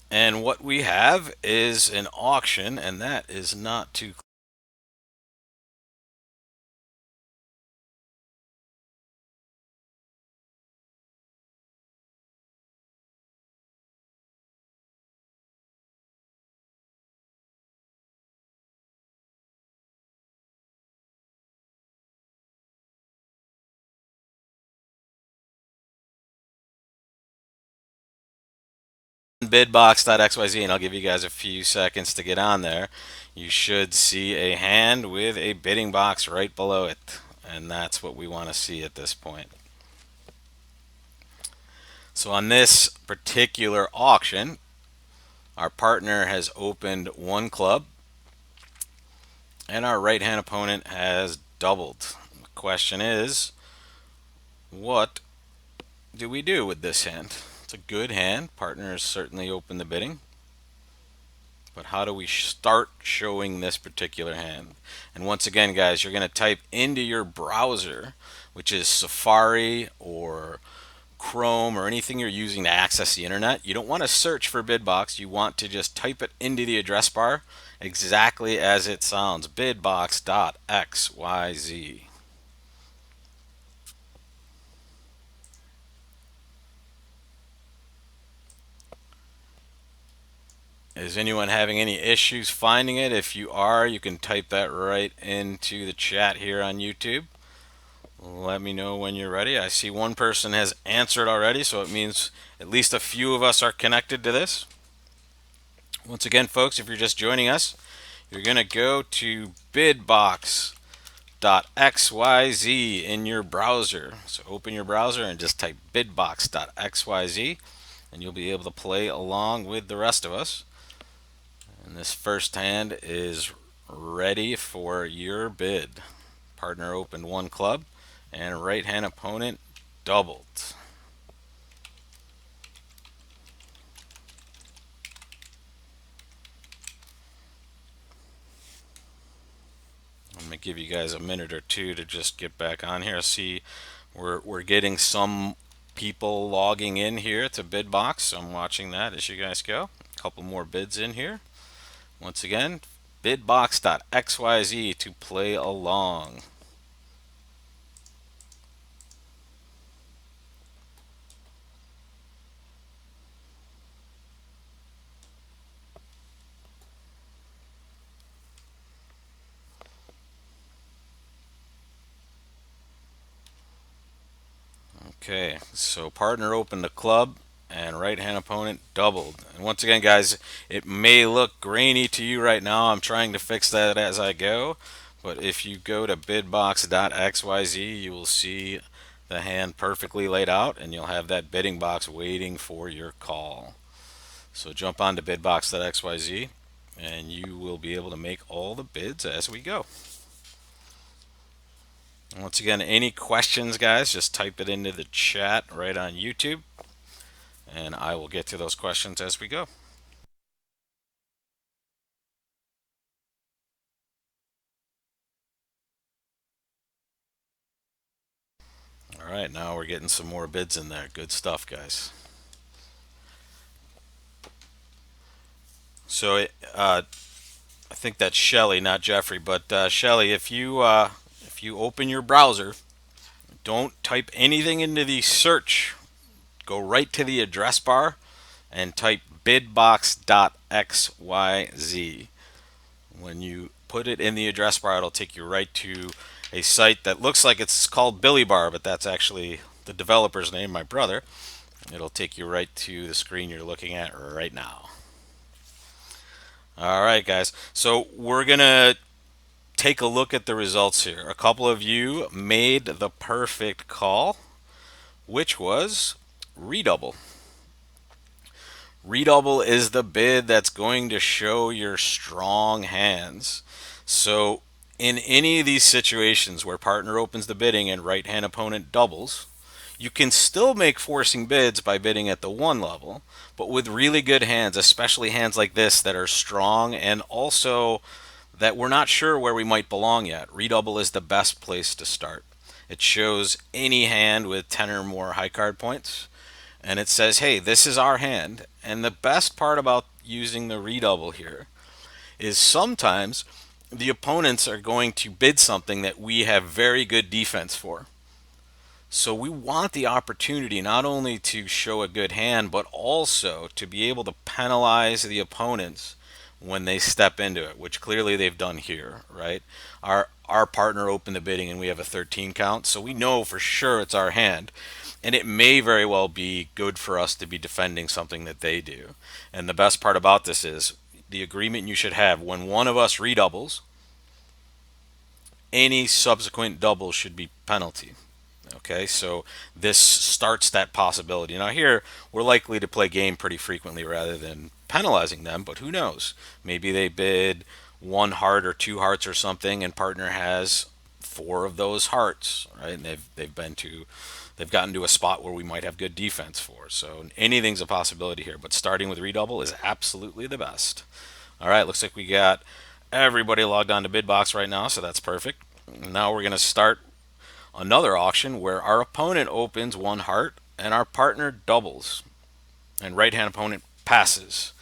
And what we have is an auction, and that is not too bidbox.xyz, and I'll give you guys a few seconds to get on there. You should see a hand with a bidding box right below it, and that's what we want to see at this point. So on this particular auction, our partner has opened one club and our right hand opponent has doubled. The question is, what do we do with this hand? It's a good hand. Partner has certainly opened the bidding. But how do we start showing this particular hand? And once again, guys, you're going to type into your browser, which is Safari or Chrome or anything you're using to access the internet. You don't want to search for Bidbox. You want to just type it into the address bar exactly as it sounds, bidbox.xyz. Is anyone having any issues finding it? If you are, you can type that right into the chat here on YouTube. Let me know when you're ready. I see one person has answered already, so it means at least a few of us are connected to this. Once again, folks, if you're just joining us, you're going to go to bidbox.xyz in your browser. So open your browser and just type bidbox.xyz, and you'll be able to play along with the rest of us. And this first hand is ready for your bid. Partner opened one club, and right hand opponent doubled. I'm going to give you guys a minute or two to just get back on here. See, we're getting some people logging in here to Bidbox. So I'm watching that as you guys go. A couple more bids in here. Once again, bidbox.xyz to play along. Okay, so partner opened the club and right hand opponent doubled. And once again, guys, it may look grainy to you right now. I'm trying to fix that as I go. But if you go to bidbox.xyz, you will see the hand perfectly laid out and you'll have that bidding box waiting for your call. So jump on to bidbox.xyz and you will be able to make all the bids as we go. Once again, any questions, guys, just type it into the chat right on YouTube, and I will get to those questions as we go. All right, now we're getting some more bids in there. Good stuff, guys. So I think that's Shelly, not Jeffrey, but Shelly, if you open your browser, don't type anything into the search. Go right to the address bar and type bidbox.xyz. When you put it in the address bar, it'll take you right to a site that looks like it's called Billy Bar, but that's actually the developer's name, my brother. It'll take you right to the screen you're looking at right now. All right, guys. So we're going to take a look at the results here. A couple of you made the perfect call, which was redouble. Redouble is the bid that's going to show your strong hands. So in any of these situations where partner opens the bidding and right hand opponent doubles, you can still make forcing bids by bidding at the one level, but with really good hands, especially hands like this that are strong and also that we're not sure where we might belong yet, redouble is the best place to start. It shows any hand with 10 or more high card points, and it says, hey, this is our hand. And the best part about using the redouble here is sometimes the opponents are going to bid something that we have very good defense for. So we want the opportunity not only to show a good hand, but also to be able to penalize the opponents when they step into it, which clearly they've done here, right? Our partner opened the bidding and we have a 13 count, so we know for sure it's our hand. And it may very well be good for us to be defending something that they do. And the best part about this is the agreement you should have when one of us redoubles, any subsequent double should be penalty. Okay, so this starts that possibility. Now, here, we're likely to play game pretty frequently rather than penalizing them, but who knows? Maybe they bid one heart or two hearts or something, and partner has four of those hearts, right? And they've gotten to a spot where we might have good defense for. So anything's a possibility here, but starting with redouble is absolutely the best. All right, looks like we got everybody logged on to Bidbox right now, so that's perfect. Now we're going to start another auction where our opponent opens one heart and our partner doubles, and right hand opponent passes.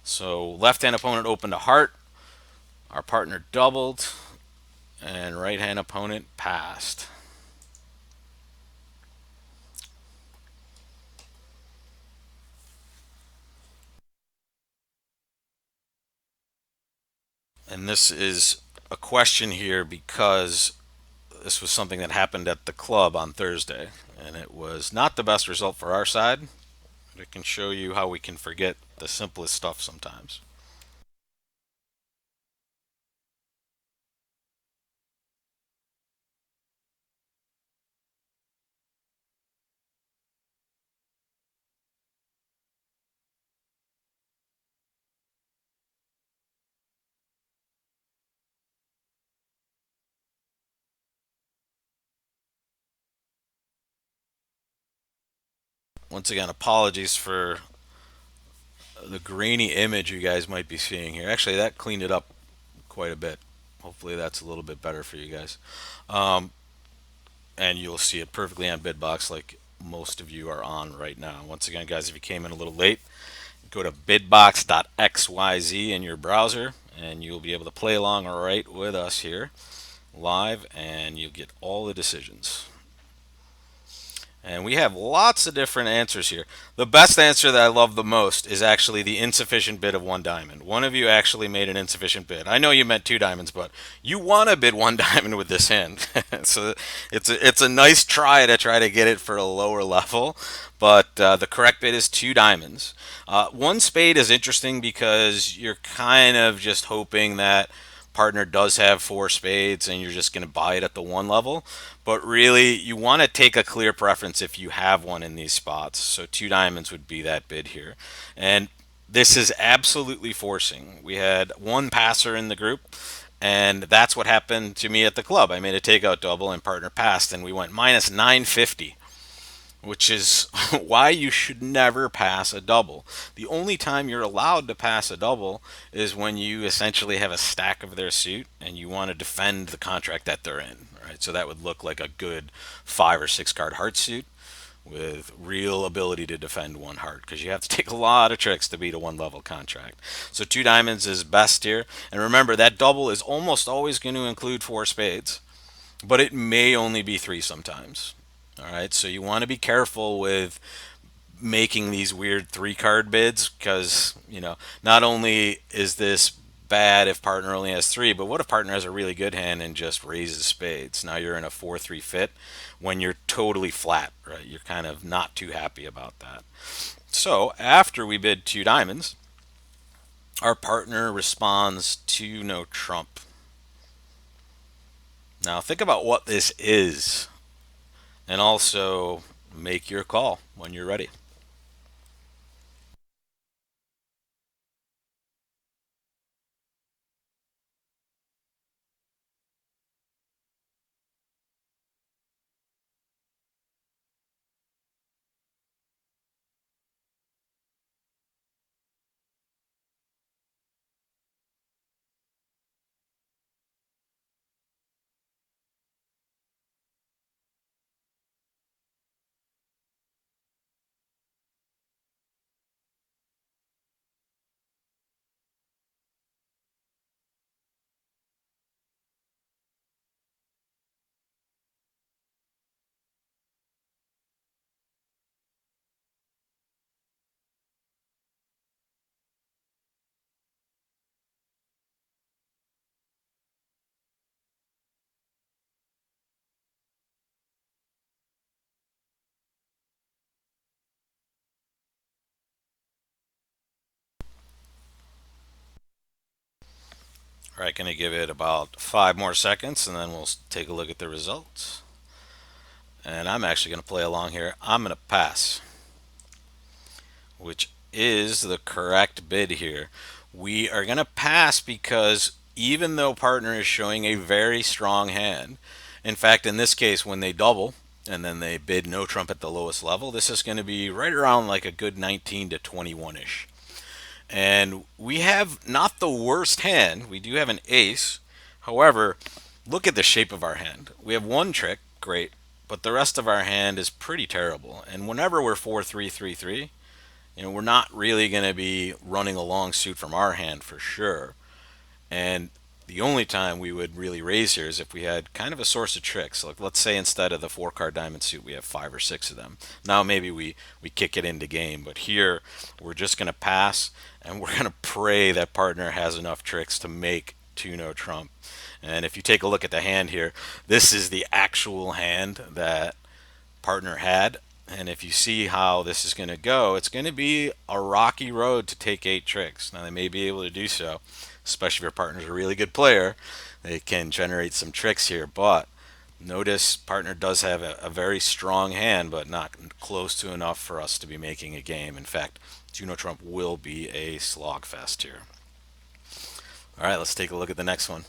So left hand opponent opened a heart, our partner doubled, and right hand opponent passed. And this is a question here because this was something that happened at the club on Thursday, and it was not the best result for our side. It can show you how we can forget the simplest stuff sometimes. Once again, apologies for the grainy image you guys might be seeing here. Actually, that cleaned it up quite a bit. Hopefully, that's a little bit better for you guys. Um, and you'll see it perfectly on Bidbox, like most of you are on right now. Once again, guys, if you came in a little late, go to bidbox.xyz in your browser, and you'll be able to play along right with us here live, and you'll get all the decisions. And we have lots of different answers here. The best answer that I love the most is actually the insufficient bid of one diamond. One of you actually made an insufficient bid. I know you meant two diamonds, but you want to bid one diamond with this hand. So it's a nice try to get it for a lower level. But the correct bid is two diamonds. One spade is interesting because you're kind of just hoping that partner does have four spades and you're just going to buy it at the one level. But really, you want to take a clear preference if you have one in these spots. So two diamonds would be that bid here. And this is absolutely forcing. We had one passer in the group, and that's what happened to me at the club. I made a takeout double and partner passed, and we went minus 950, which is why you should never pass a double. The only time you're allowed to pass a double is when you essentially have a stack of their suit and you want to defend the contract that they're in, right? So that would look like a good 5 or 6 card heart suit with real ability to defend one heart, because you have to take a lot of tricks to beat a one level contract. So two diamonds is best here. And remember, that double is almost always going to include four spades, but it may only be three sometimes. All right, so you want to be careful with making these weird 3 card bids, because not only is this bad if partner only has three, but what if partner has a really good hand and just raises spades? Now you're in a 4-3 fit when you're totally flat, right? You're kind of not too happy about that. So after we bid two diamonds, our partner responds to no trump. Now think about what this is, and also make your call when you're ready. All right, going to give it about 5 more seconds and then we'll take a look at the results. And I'm actually going to play along here. I'm going to pass, which is the correct bid here. We are going to pass because even though partner is showing a very strong hand, in fact, in this case, when they double and then they bid no trump at the lowest level, this is going to be right around like a good 19 to 21 ish. And we have not the worst hand. We do have an ace. However, look at the shape of our hand. We have one trick, great, but the rest of our hand is pretty terrible. And whenever we're 4-3-3-3, we're not really going to be running a long suit from our hand for sure. And the only time we would really raise here is if we had kind of a source of tricks. Like let's say instead of the 4 card diamond suit, we have 5 or 6 of them. Now maybe we kick it into game, but here we're just going to pass and we're going to pray that partner has enough tricks to make 2 no trump. And if you take a look at the hand here, this is the actual hand that partner had. And if you see how this is going to go, it's going to be a rocky road to take 8 tricks. Now, they may be able to do so, especially if your partner's a really good player. They can generate some tricks here, but notice partner does have a very strong hand, but not close to enough for us to be making a game. In fact, Juno Trump will be a slogfest here. All right, let's take a look at the next one.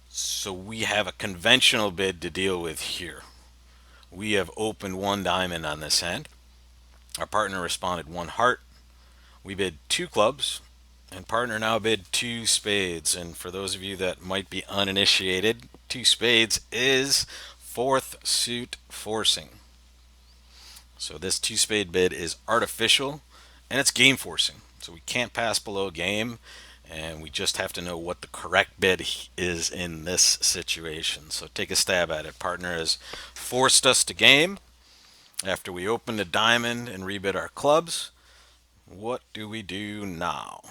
So we have a conventional bid to deal with here. We have opened 1 diamond on this hand. Our partner responded 1 heart. We bid 2 clubs, and partner now bid 2 spades. And for those of you that might be uninitiated, 2 spades is 4th suit forcing. So this 2 spade bid is artificial, and it's game forcing. So we can't pass below game, and we just have to know what the correct bid is in this situation. So take a stab at it. Partner has forced us to game after we opened a diamond and rebid our clubs. What do we do now?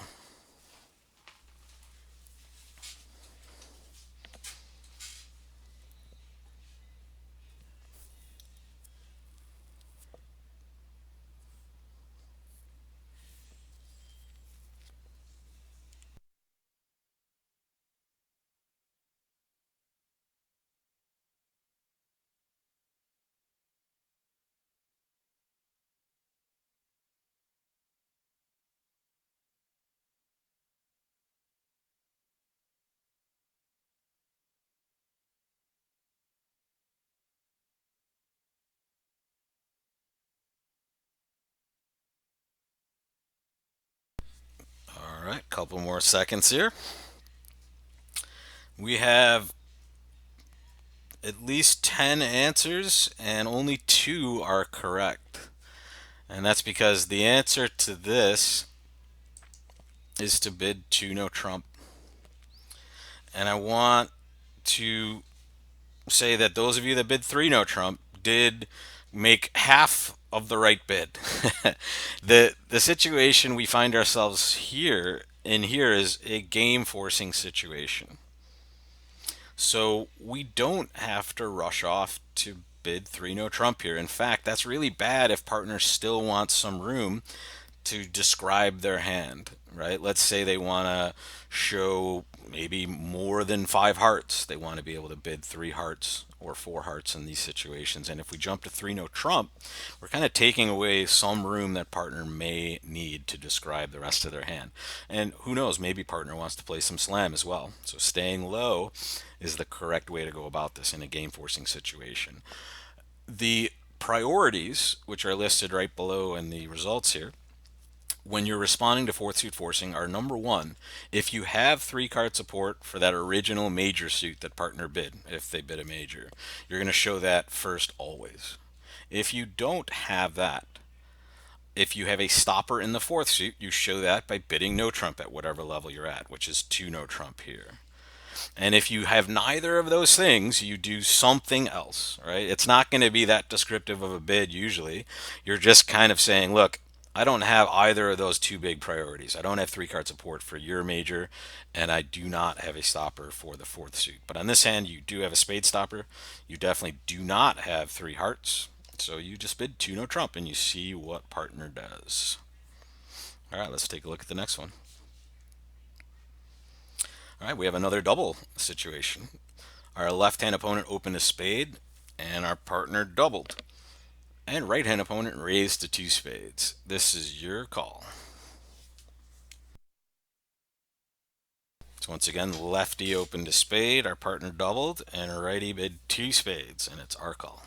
All right, couple more seconds here. We have at least 10 answers and only 2 are correct. And that's because the answer to this is to bid 2 no trump. And I want to say that those of you that bid 3 no trump did make half of the right bid. The situation we find ourselves here is a game forcing situation. So we don't have to rush off to bid 3 no trump here. In fact, that's really bad if partners still want some room to describe their hand, right? Let's say they want to show maybe more than 5 hearts. They want to be able to bid 3 hearts or 4 hearts in these situations. And if we jump to 3 no trump, we're kind of taking away some room that partner may need to describe the rest of their hand. And who knows, maybe partner wants to play some slam as well. So staying low is the correct way to go about this in a game forcing situation. The priorities, which are listed right below in the results here, when you're responding to 4th suit forcing are number 1, if you have 3 card support for that original major suit that partner bid, if they bid a major, you're going to show that first always. If you don't have that, if you have a stopper in the 4th suit, you show that by bidding no trump at whatever level you're at, which is 2 no trump here. And if you have neither of those things, you do something else, right? It's not going to be that descriptive of a bid usually. You're just kind of saying, look, I don't have either of those 2 big priorities. I don't have 3 card support for your major, and I do not have a stopper for the 4th suit. But on this hand, you do have a spade stopper. You definitely do not have 3 hearts. So you just bid 2 no trump, and you see what partner does. All right, let's take a look at the next one. All right, we have another double situation. Our left hand opponent opened a spade, and our partner doubled. And right hand opponent raised to two spades. This is your call. So once again, lefty opened a spade, our partner doubled, and righty bid two spades, and it's our call.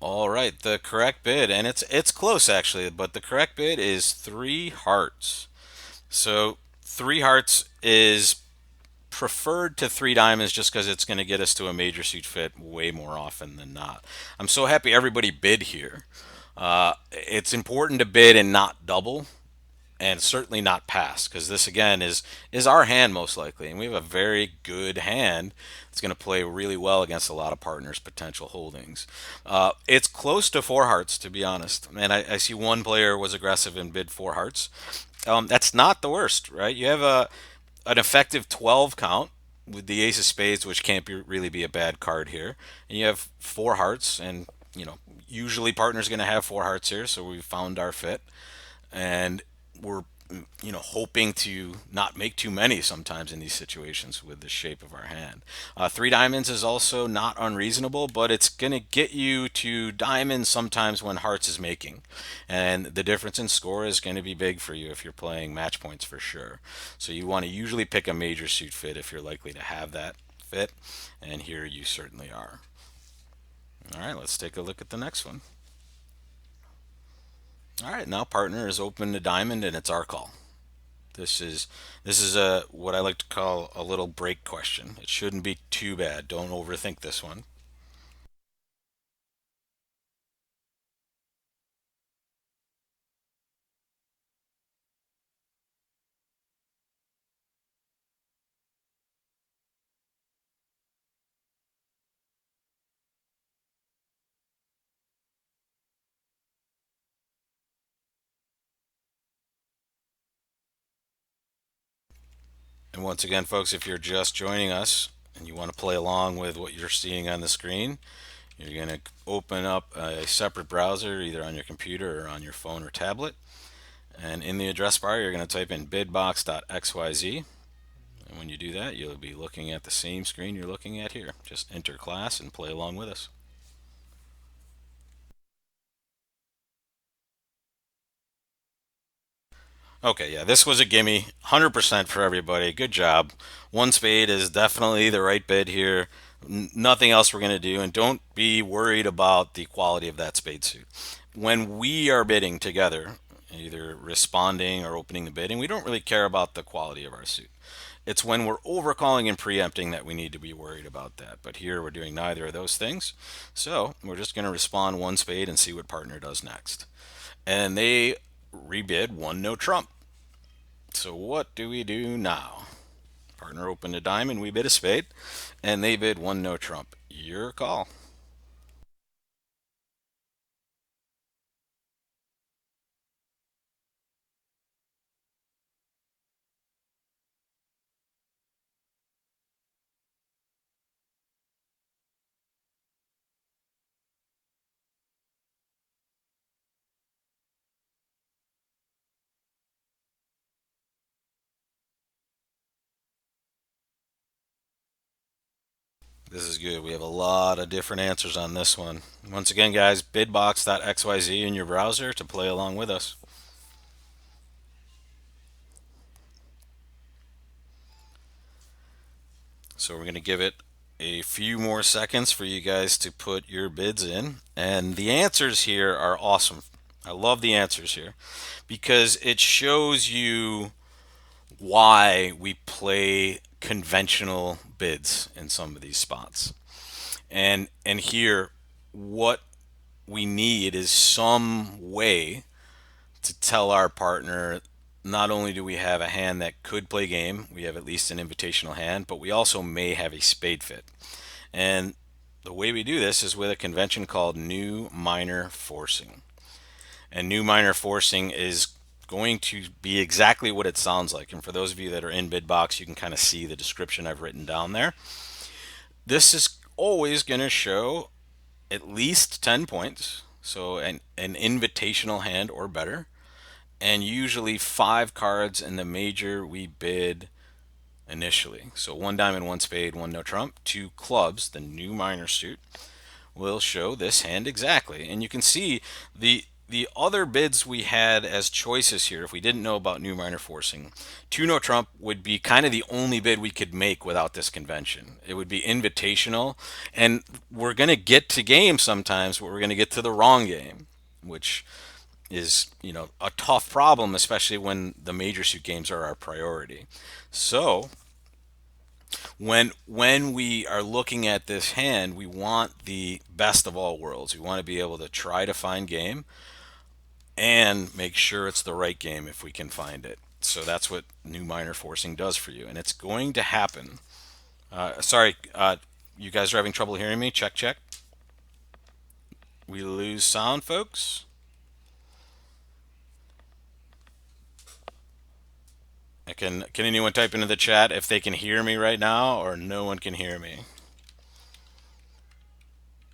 All right, the correct bid, and it's close actually, but the correct bid is three hearts. So three hearts is preferred to three diamonds just because it's going to get us to a major suit fit way more often than not. I'm so happy everybody bid here. It's important to bid and not double, and certainly not pass, because this again is our hand most likely, and we have a very good hand. It's going to play really well against a lot of partners' potential holdings. It's close to four hearts, to be honest, and I see one player was aggressive and bid four hearts. That's not the worst, right? You have an effective 12 count with the ace of spades, which can't really be a bad card here, and you have four hearts, and usually partners going to have four hearts here, so we found our fit, and we're hoping to not make too many sometimes in these situations with the shape of our hand. Three diamonds is also not unreasonable, but it's going to get you to diamonds sometimes when hearts is making, and the difference in score is going to be big for you if you're playing match points for sure. So you want to usually pick a major suit fit if you're likely to have that fit, and here you certainly are. All right, let's take a look at the next one. All right, now partner is open to diamond, and it's our call. This is a what I like to call a little break question. It shouldn't be too bad. Don't overthink this one. And once again, folks, if you're just joining us and you want to play along with what you're seeing on the screen, you're going to open up a separate browser either on your computer or on your phone or tablet. And in the address bar, you're going to type in bidbox.xyz. And when you do that, you'll be looking at the same screen you're looking at here. Just enter class and play along with us. Okay, yeah, this was a gimme, 100% for everybody. Good job. One spade is definitely the right bid here. Nothing else we're going to do, and don't be worried about the quality of that spade suit. When we are bidding together, either responding or opening the bidding, we don't really care about the quality of our suit. It's when we're overcalling and preempting that we need to be worried about that. But here we're doing neither of those things. So we're just going to respond one spade and see what partner does next. And they rebid one no trump. So what do we do now? Partner opened a diamond, we bid a spade, and they bid one no trump. Your call. This is good. We have a lot of different answers on this one. Once again, guys, bidbox.xyz in your browser to play along with us. So we're going to give it a few more seconds for you guys to put your bids in. And the answers here are awesome. I love the answers here because it shows you why we play conventional bids in some of these spots. And here what we need is some way to tell our partner not only do we have a hand that could play game, we have at least an invitational hand, but we also may have a spade fit. And the way we do this is with a convention called new minor forcing. And new minor forcing is going to be exactly what it sounds like. And for those of you that are in bid box, you can kind of see the description I've written down there. This is always going to show at least 10 points, so an invitational hand or better, and usually 5 cards in the major we bid initially. So one diamond, one spade, one no trump, 2 clubs, the new minor suit, will show this hand exactly. And you can see the other bids we had as choices here, if we didn't know about new minor forcing, 2 no trump would be kind of the only bid we could make without this convention. It would be invitational, and we're going to get to game sometimes, but we're going to get to the wrong game, which is, a tough problem, especially when the major suit games are our priority. So when we are looking at this hand, we want the best of all worlds. We want to be able to try to find game and make sure it's the right game if we can find it. So that's what new minor forcing does for you, and it's going to happen. Sorry, you guys are having trouble hearing me? Check, check. We lose sound, folks. Can anyone type into the chat if they can hear me right now, or no one can hear me?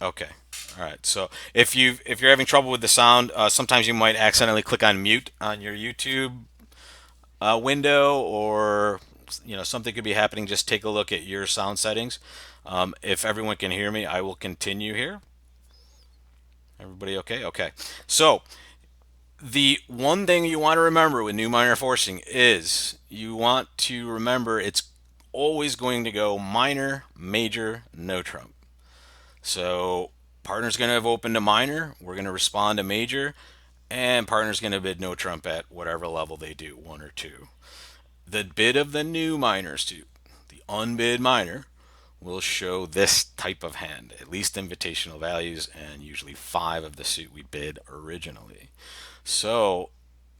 Okay. All right. So if you're having trouble with the sound, sometimes you might accidentally click on mute on your YouTube window, or something could be happening. Just take a look at your sound settings. If everyone can hear me, I will continue here. Everybody okay? Okay. So the one thing you want to remember with new minor forcing is you want to remember it's always going to go minor, major, no trump. So partner's going to have opened a minor, we're going to respond to major, and partner's going to bid no trump at whatever level they do, 1 or 2. The bid of the new minor suit, the unbid minor, will show this type of hand, at least invitational values, and usually 5 of the suit we bid originally. So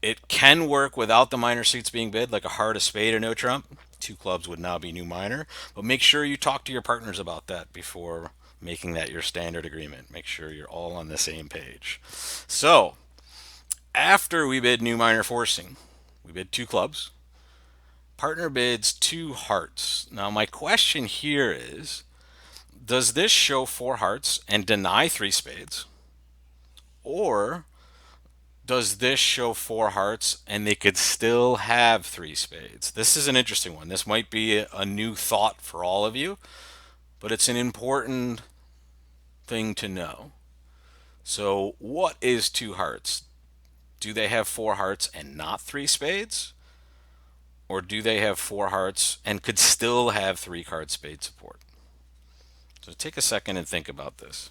it can work without the minor suits being bid, like a heart, a spade, or no trump. 2 clubs would now be new minor, but make sure you talk to your partners about that before making that your standard agreement. Make sure you're all on the same page. So after we bid new minor forcing, we bid 2 clubs. Partner bids 2 hearts. Now my question here is, does this show 4 hearts and deny 3 spades? Or does this show 4 hearts and they could still have 3 spades? This is an interesting one. This might be a new thought for all of you, but it's an important thing to know. So what is 2 hearts? Do they have 4 hearts and not 3 spades? Or do they have 4 hearts and could still have 3 card spade support? So take a second and think about this.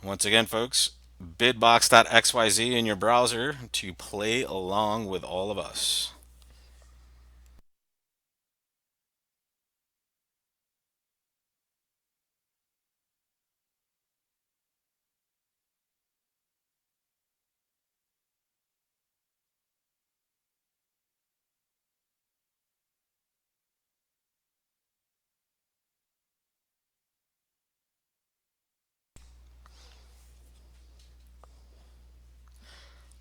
Once again, folks, bidbox.xyz in your browser to play along with all of us.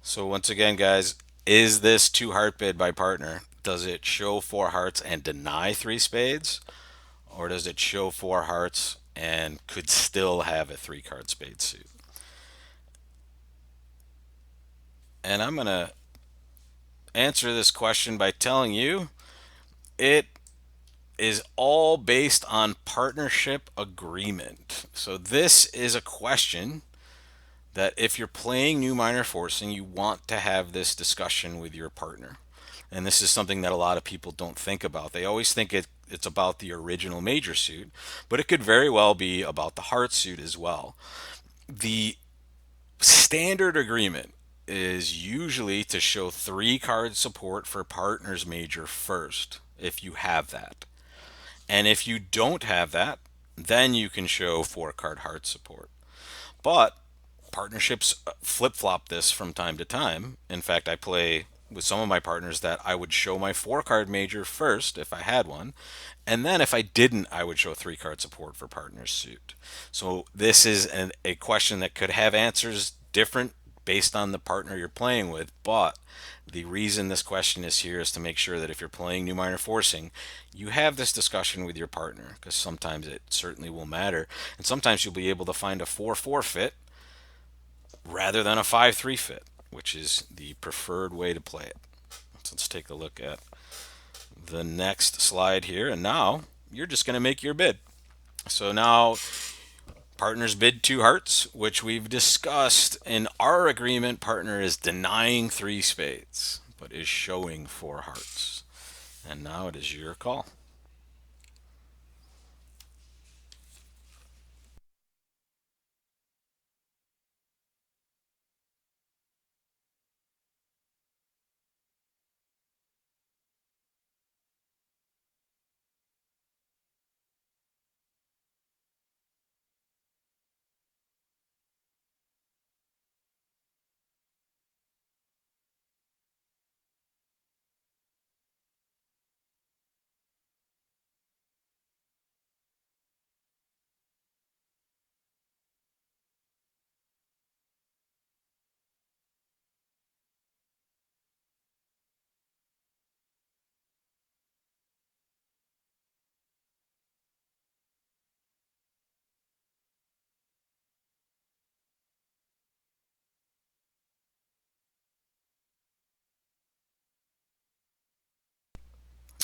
So once again, guys, is this 2 heart bid by partner? Does it show 4 hearts and deny 3 spades? Or does it show 4 hearts and could still have a 3 card spade suit? And I'm going to answer this question by telling you it is all based on partnership agreement. So this is a question that if you're playing new minor forcing, you want to have this discussion with your partner. And this is something that a lot of people don't think about. They always think it's about the original major suit, but it could very well be about the heart suit as well. The standard agreement is usually to show 3 card support for partner's major first, if you have that. And if you don't have that, then you can show 4 card heart support. But partnerships flip flop this from time to time. In fact, I play with some of my partners that I would show my 4 card major first if I had one. And then if I didn't, I would show 3 card support for partner's suit. So this is a question that could have answers different based on the partner you're playing with. But the reason this question is here is to make sure that if you're playing new minor forcing, you have this discussion with your partner, because sometimes it certainly will matter. And sometimes you'll be able to find a 4-4 fit rather than a 5-3 fit, which is the preferred way to play it. So let's take a look at the next slide here. And now you're just going to make your bid. So now partners bid 2 hearts, which we've discussed in our agreement. Partner is denying 3 spades, but is showing 4 hearts. And now it is your call.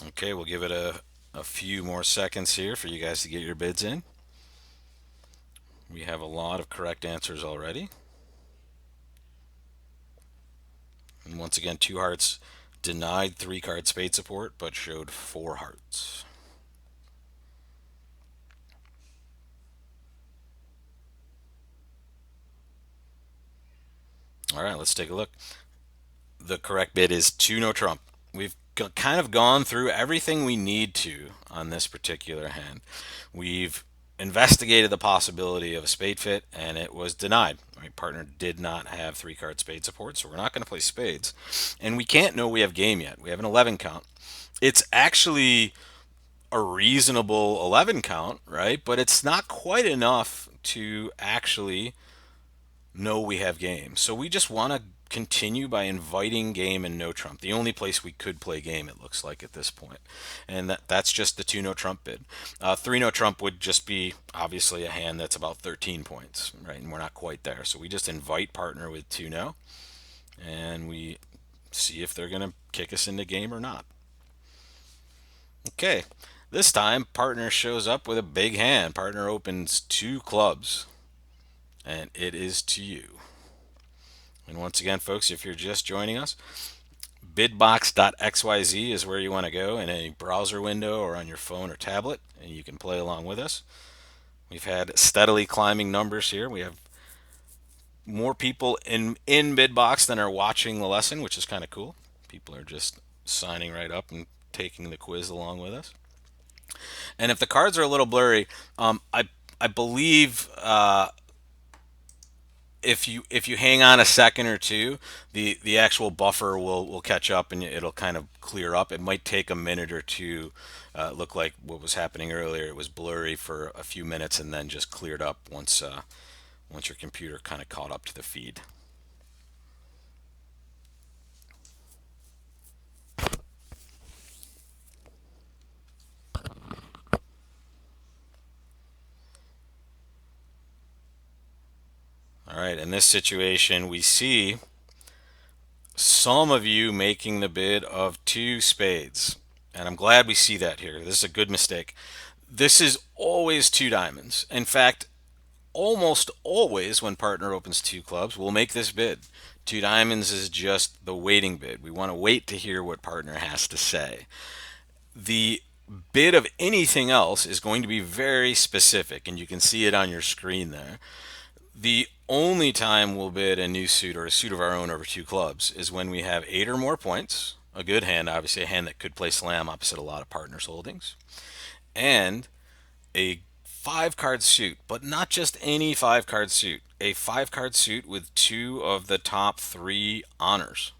Okay, we'll give it a few more seconds here for you guys to get your bids in. We have a lot of correct answers already. And once again, 2 hearts denied 3 card spade support, but showed 4 hearts. All right, let's take a look. The correct bid is 2 no trump. We've kind of gone through everything we need to on this particular hand. We've investigated the possibility of a spade fit, and it was denied. My partner did not have 3 card spade support, so we're not going to play spades. And we can't know we have game yet. We have an 11 count. It's actually a reasonable 11 count, right? But it's not quite enough to actually know we have game. So we just want to continue by inviting game and no trump. The only place we could play game, it looks like, at this point. And that's just the 2 no trump bid. 3 no trump would just be obviously a hand that's about 13 points, right? And we're not quite there. So we just invite partner with 2 no, and we see if they're going to kick us into game or not. Okay, this time partner shows up with a big hand. Partner opens 2 clubs, and it is to you. And once again, folks, if you're just joining us, bidbox.xyz is where you want to go in a browser window or on your phone or tablet, and you can play along with us. We've had steadily climbing numbers here. We have more people in Bidbox than are watching the lesson, which is kind of cool. People are just signing right up and taking the quiz along with us. And if the cards are a little blurry, I believe if you hang on a second or two, the actual buffer will catch up and it'll kind of clear up. It might take a minute or two. Look like what was happening earlier. It was blurry for a few minutes and then just cleared up once your computer kind of caught up to the feed. All right, in this situation, we see some of you making the bid of 2 spades. And I'm glad we see that here. This is a good mistake. This is always 2 diamonds. In fact, almost always, when partner opens two clubs, we'll make this bid. Two diamonds is just the waiting bid. We want to wait to hear what partner has to say. The bid of anything else is going to be very specific, and you can see it on your screen there. The only time we'll bid a new suit or a suit of our own over two clubs is when we have eight or more points, a good hand, obviously a hand that could play slam opposite a lot of partners' holdings, and a five card suit, but not just any five card suit, a five card suit with two of the top three honors.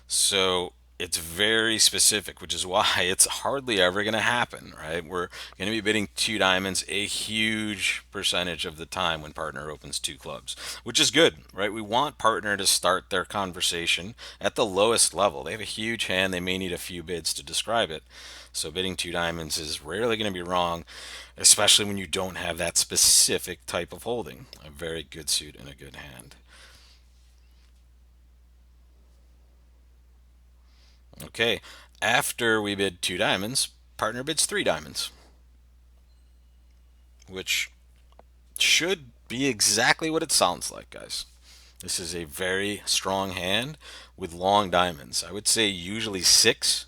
So it's very specific, which is why it's hardly ever going to happen, right? We're going to be bidding two diamonds a huge percentage of the time when partner opens two clubs, which is good, right? We want partner to start their conversation at the lowest level. They have a huge hand, they may need a few bids to describe it. So bidding two diamonds is rarely going to be wrong, especially when you don't have that specific type of holding, a very good suit and a good hand. Okay, after we bid two diamonds, partner bids three diamonds, which should be exactly what it sounds like, guys. This is a very strong hand with long diamonds. I would say usually six.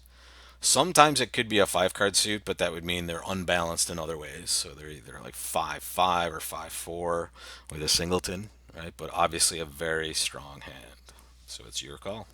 Sometimes it could be a five card suit, but that would mean they're unbalanced in other ways. So they're either like 5-5 or 5-4 with a singleton, right? But obviously a very strong hand. So it's your call.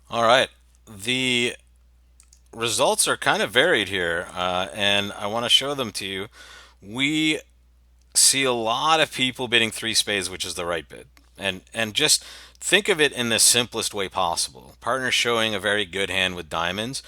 All right. The results are kind of varied here, and I want to show them to you. We see a lot of people bidding three spades, which is the right bid. And just think of it in the simplest way possible. Partner showing a very good hand with diamonds.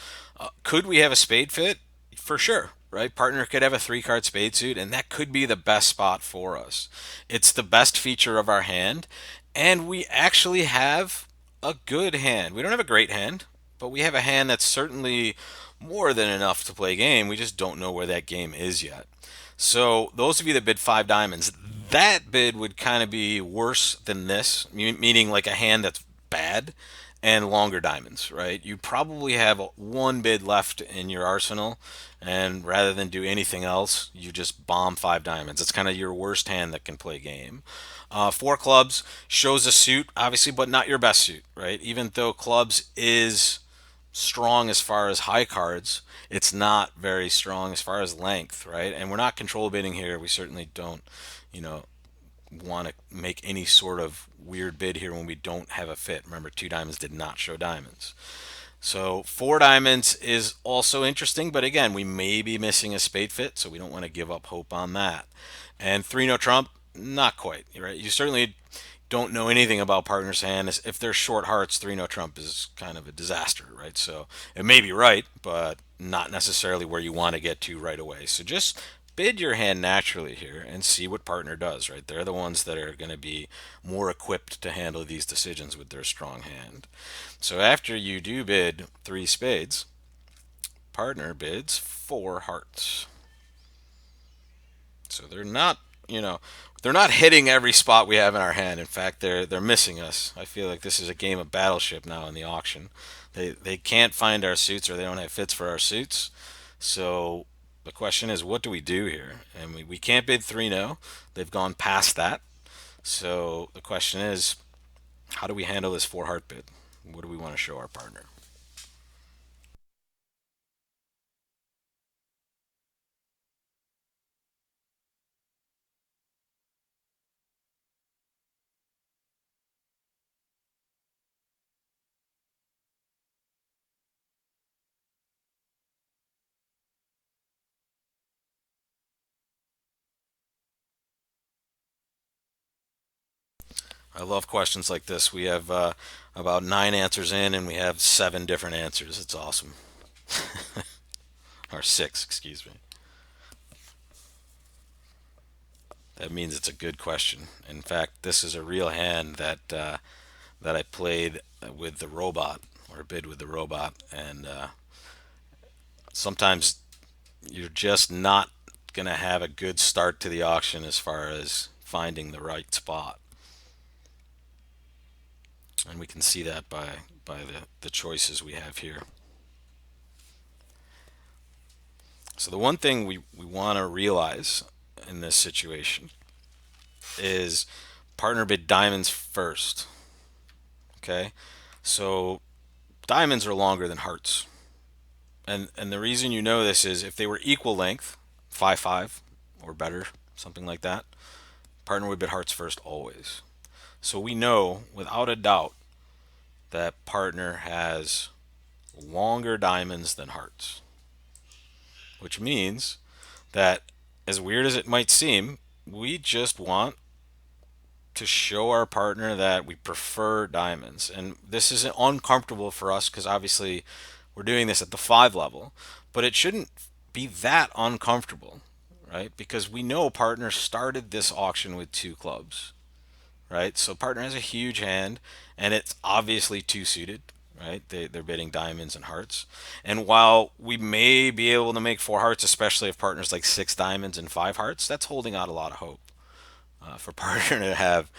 Could we have a spade fit? For sure, right? Partner could have a three card spade suit, and that could be the best spot for us. It's the best feature of our hand, and we actually have a good hand. We don't have a great hand, but we have a hand that's certainly more than enough to play a game. We just don't know where that game is yet. So those of you that bid five diamonds, that bid would kind of be worse than this, meaning like a hand that's bad and longer diamonds, right? You probably have one bid left in your arsenal, and rather than do anything else, you just bomb five diamonds. It's kind of your worst hand that can play game. Four clubs shows a suit, obviously, but not your best suit, right? Even though clubs is strong as far as high cards, it's not very strong as far as length, right? And we're not control bidding here. We certainly don't, you know, want to make any sort of weird bid here when we don't have a fit. Remember, two diamonds did not show diamonds. So four diamonds is also interesting, but again, we may be missing a spade fit, so we don't want to give up hope on that. And three no trump, not quite, right? You certainly don't know anything about partner's hand. If they're short hearts, three no trump is kind of a disaster, right? So it may be right, but not necessarily where you want to get to right away. So just bid your hand naturally here and see what partner does, right? They're the ones that are going to be more equipped to handle these decisions with their strong hand. So after you do bid three spades, partner bids four hearts. So they're not, you know, they're not hitting every spot we have in our hand. In fact, they're missing us. I feel like this is a game of Battleship now in the auction. They can't find our suits, or they don't have fits for our suits. So the question is, what do we do here? And we can't bid three no. They've gone past that. So the question is, how do we handle this four heart bid? What do we want to show our partner? I love questions like this. We have about 9 answers in, and we have 7 different answers. It's awesome. Or 6, excuse me. That means it's a good question. In fact, this is a real hand that I played with the robot, or bid with the robot, and sometimes you're just not gonna have a good start to the auction as far as finding the right spot, and we can see that by the choices we have here. So the one thing we want to realize in this situation is partner bid diamonds first. Okay, so diamonds are longer than hearts, and the reason you know this is if they were equal length, 5-5 or better, something like that, partner would bid hearts first always. So we know without a doubt that partner has longer diamonds than hearts, which means that, as weird as it might seem, we just want to show our partner that we prefer diamonds. And this is uncomfortable for us because obviously we're doing this at the 5 level, but it shouldn't be that uncomfortable, right? Because we know partner started this auction with 2 clubs, right? So partner has a huge hand, and it's obviously 2 suited, right? They're bidding diamonds and hearts. And while we may be able to make 4 hearts, especially if partner's like 6 diamonds and 5 hearts, that's holding out a lot of hope for partner to have,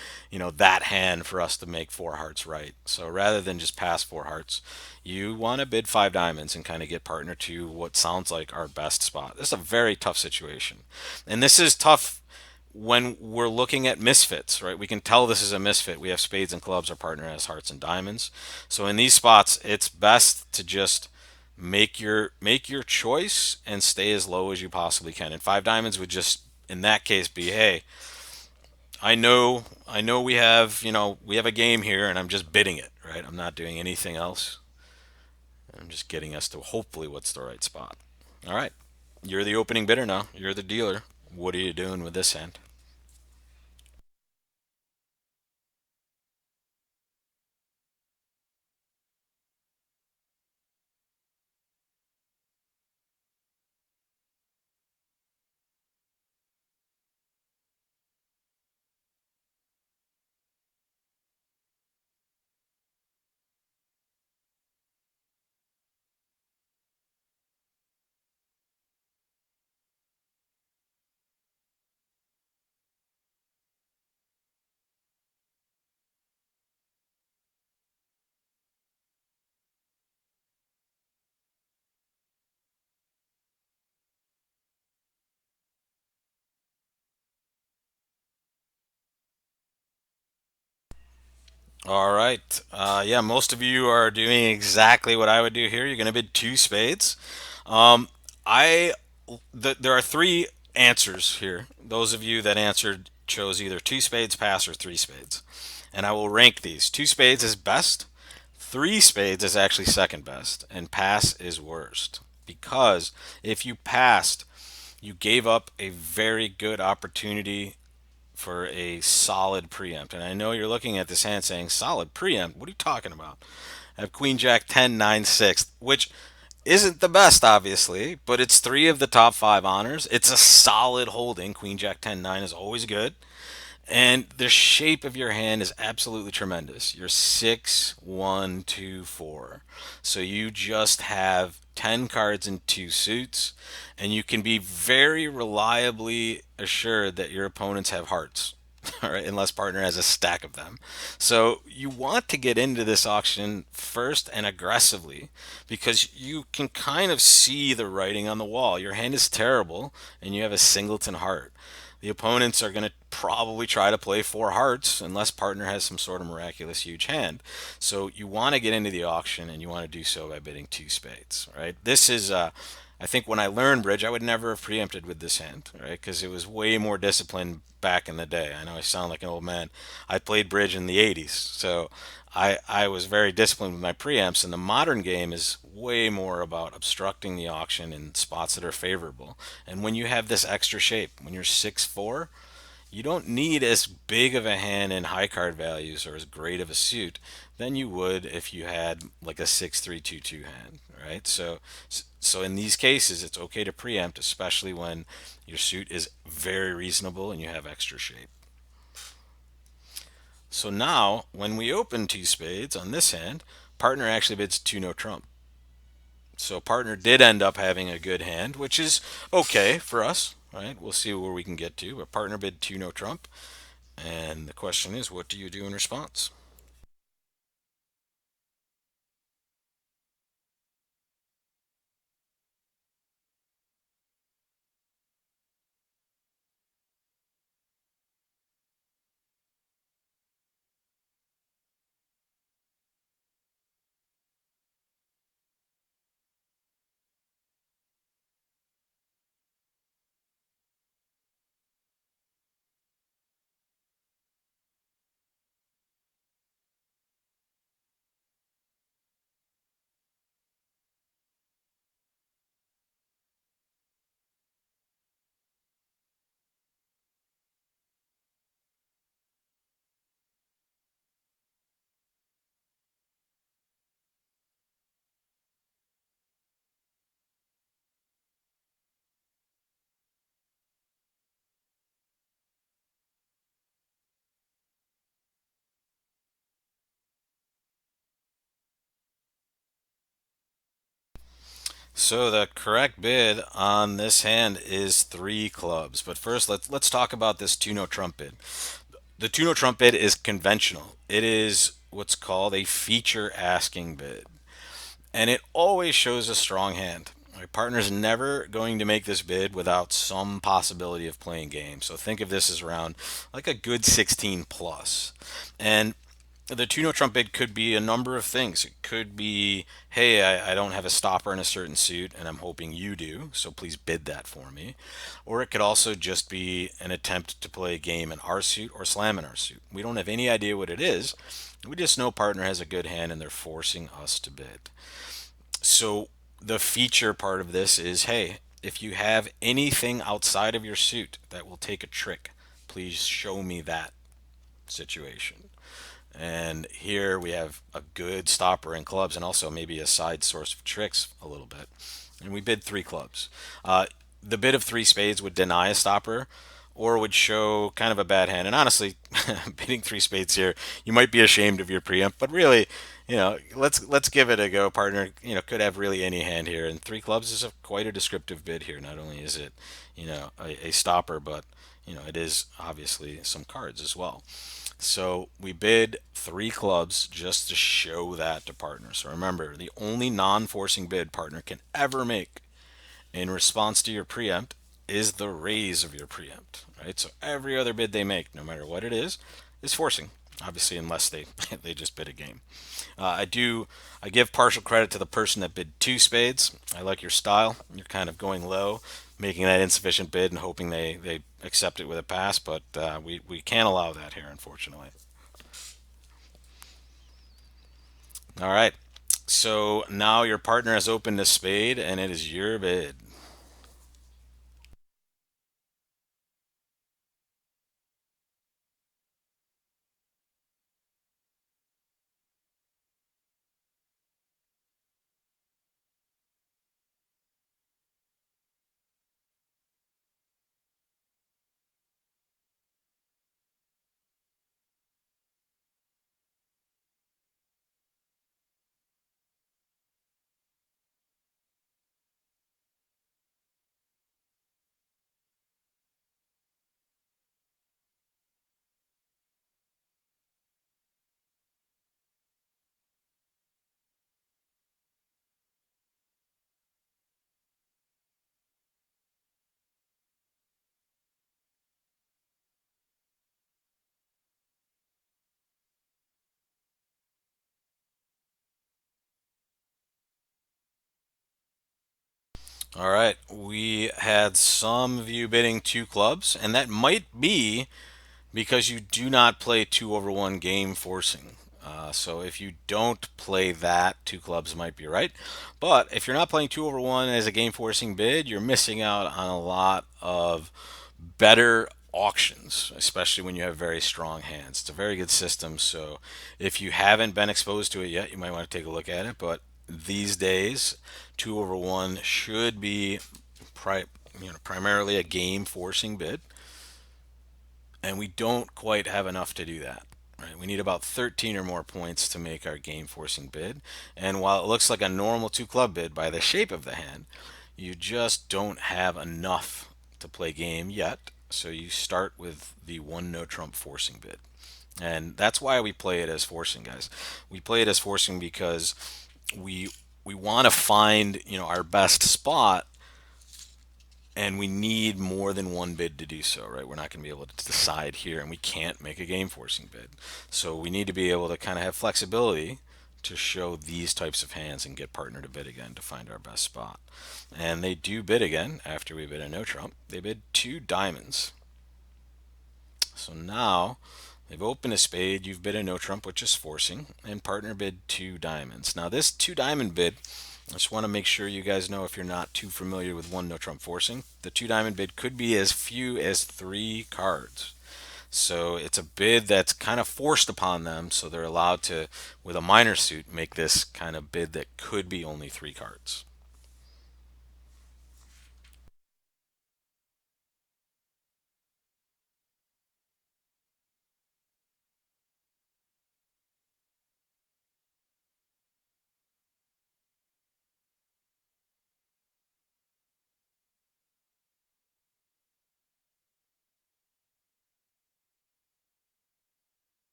that hand for us to make 4 hearts right. So rather than just pass 4 hearts, you want to bid 5 diamonds and kind of get partner to what sounds like our best spot. This is a very tough situation, and this is tough when we're looking at misfits, right? We can tell this is a misfit. We have spades and clubs. Our partner has hearts and diamonds. So in these spots, it's best to just make your choice and stay as low as you possibly can. And 5 diamonds would just in that case be, hey, I know we have a game here and I'm just bidding it, right? I'm not doing anything else. I'm just getting us to hopefully what's the right spot. All right. You're the opening bidder now. You're the dealer. What are you doing with this hand? All right. Yeah, most of you are doing exactly what I would do here. You're going to bid 2 spades. I there are 3 answers here. Those of you that answered chose either 2 spades, pass, or 3 spades, and I will rank these. 2 spades is best. 3 spades is actually second best, and pass is worst. Because if you passed, you gave up a very good opportunity for a solid preempt. And I know you're looking at this hand saying, solid preempt? What are you talking about? I have Queen Jack 10 9 6, which isn't the best, obviously, but it's 3 of the top 5 honors. It's a solid holding. Queen Jack 10 9 is always good. And the shape of your hand is absolutely tremendous. You're 6 1 2 4, so you just have 10 cards in 2 suits, and you can be very reliably assured that your opponents have hearts. All right, unless partner has a stack of them. So you want to get into this auction first and aggressively because you can kind of see the writing on the wall. Your hand is terrible and you have a singleton heart. The opponents are going to probably try to play 4 hearts unless partner has some sort of miraculous huge hand. So you want to get into the auction and you want to do so by bidding 2 spades, right? This is I think when I learned bridge, I would never have preempted with this hand, right? Because it was way more disciplined back in the day. I know I sound like an old man. I played bridge in the 80s, so I was very disciplined with my preempts. And the modern game is way more about obstructing the auction in spots that are favorable. And when you have this extra shape, when you're 6 4, You don't need as big of a hand in high card values or as great of a suit than you would if you had like a 6-3-2-2 hand, right? So in these cases, it's okay to preempt, especially when your suit is very reasonable and you have extra shape. So now, when we open two spades on this hand, partner actually bids two no trump. So partner did end up having a good hand, which is okay for us, right? We'll see where we can get to. But partner bid two no trump, and the question is, what do you do in response? So the correct bid on this hand is three clubs. But first, let's talk about this two no trump bid. The two no trump bid is conventional. It is what's called a feature asking bid, and it always shows a strong hand. My partner's never going to make this bid without some possibility of playing game. So think of this as around like a good 16 plus. And the two no trump bid could be a number of things. It could be, hey, I don't have a stopper in a certain suit, and I'm hoping you do, so please bid that for me. Or it could also just be an attempt to play a game in our suit or slam in our suit. We don't have any idea what it is. We just know partner has a good hand and they're forcing us to bid. So the feature part of this is, hey, if you have anything outside of your suit that will take a trick, please show me that situation. And here we have a good stopper in clubs and also maybe a side source of tricks a little bit. And we bid three clubs. The bid of three spades would deny a stopper or would show kind of a bad hand. And honestly, bidding three spades here, you might be ashamed of your preempt, but really, let's give it a go, partner. Could have really any hand here. And three clubs is quite a descriptive bid here. Not only is it, a stopper, but it is obviously some cards as well. So we bid three clubs just to show that to partner. So remember, the only non-forcing bid partner can ever make in response to your preempt is the raise of your preempt, right? So every other bid they make, no matter what it is forcing. Obviously, unless they they just bid a game. I give partial credit to the person that bid two spades. I like your style. You're kind of going low, making that insufficient bid and hoping they accept it with a pass, but we can't allow that here, unfortunately. All right. So now your partner has opened a spade, and it is your bid. All right. We had some of you bidding two clubs, and that might be because you do not play 2/1 game forcing. So if you don't play that, two clubs might be right. But if you're not playing 2/1 as a game forcing bid, you're missing out on a lot of better auctions, especially when you have very strong hands. It's a very good system. So if you haven't been exposed to it yet, you might want to take a look at it. But these days, 2/1 should be pri- primarily a game forcing bid, and we don't quite have enough to do that. Right? We need about 13 or more points to make our game forcing bid. And while it looks like a normal two club bid by the shape of the hand, you just don't have enough to play game yet. So you start with the one no trump forcing bid. And that's why we play it as forcing, guys. We play it as forcing because we we want to find, our best spot, and we need more than one bid to do so, right? We're not going to be able to decide here, and we can't make a game forcing bid. So we need to be able to kind of have flexibility to show these types of hands and get partner to bid again to find our best spot. And they do bid again after we bid a no trump. They bid two diamonds. So now they've opened a spade, you've bid a no trump, which is forcing, and partner bid two diamonds. Now, this two diamond bid, I just want to make sure you guys know, if you're not too familiar with one no trump forcing, the two diamond bid could be as few as three cards. So it's a bid that's kind of forced upon them, so they're allowed to, with a minor suit, make this kind of bid that could be only three cards.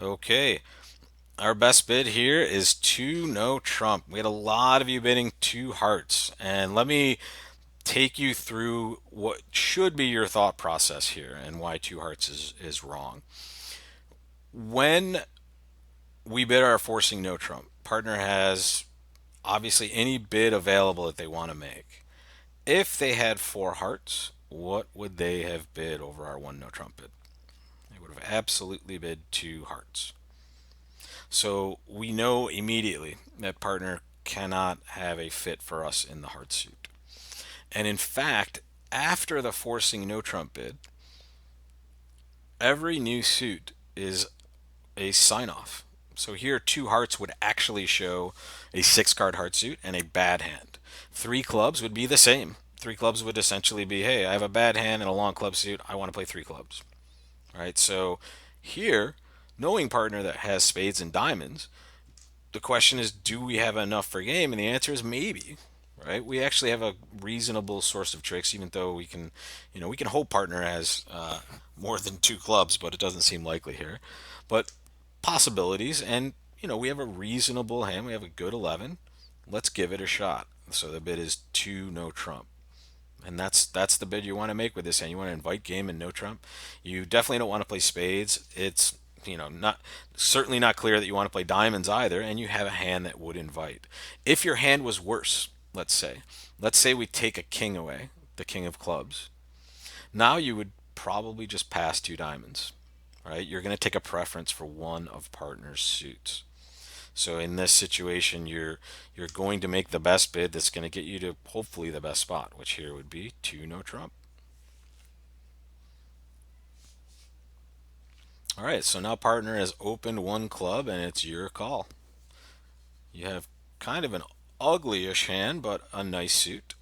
Okay, our best bid here is two no trump. We had a lot of you bidding two hearts, and let me take you through what should be your thought process here and why two hearts is wrong. When we bid our forcing no trump, partner has obviously any bid available that they want to make. If they had four hearts, what would they have bid over our one no trump bid? They would have absolutely bid two hearts. So we know immediately that partner cannot have a fit for us in the heart suit. And in fact, after the forcing no trump bid, every new suit is a sign off. So here, two hearts would actually show a six card heart suit and a bad hand. Three clubs would be the same. Three clubs would essentially be, hey, I have a bad hand and a long club suit. I want to play three clubs. All right. So here, knowing partner that has spades and diamonds, the question is, do we have enough for game? And the answer is maybe. Right? We actually have a reasonable source of tricks, even though we can hope partner has more than two clubs, but it doesn't seem likely here. But possibilities, and we have a reasonable hand. We have a good 11. Let's give it a shot. So the bid is two no trump, and that's the bid you want to make with this hand. You want to invite game and no trump. You definitely don't want to play spades. It's not certainly not clear that you want to play diamonds either, and you have a hand that would invite. If your hand was worse, let's say we take a king away, the king of clubs. Now you would probably just pass two diamonds, right? You're going to take a preference for one of partner's suits. So in this situation, you're going to make the best bid that's going to get you to hopefully the best spot, which here would be two no trump. All right, so now partner has opened one club and it's your call. You have kind of an uglyish hand, but a nice suit.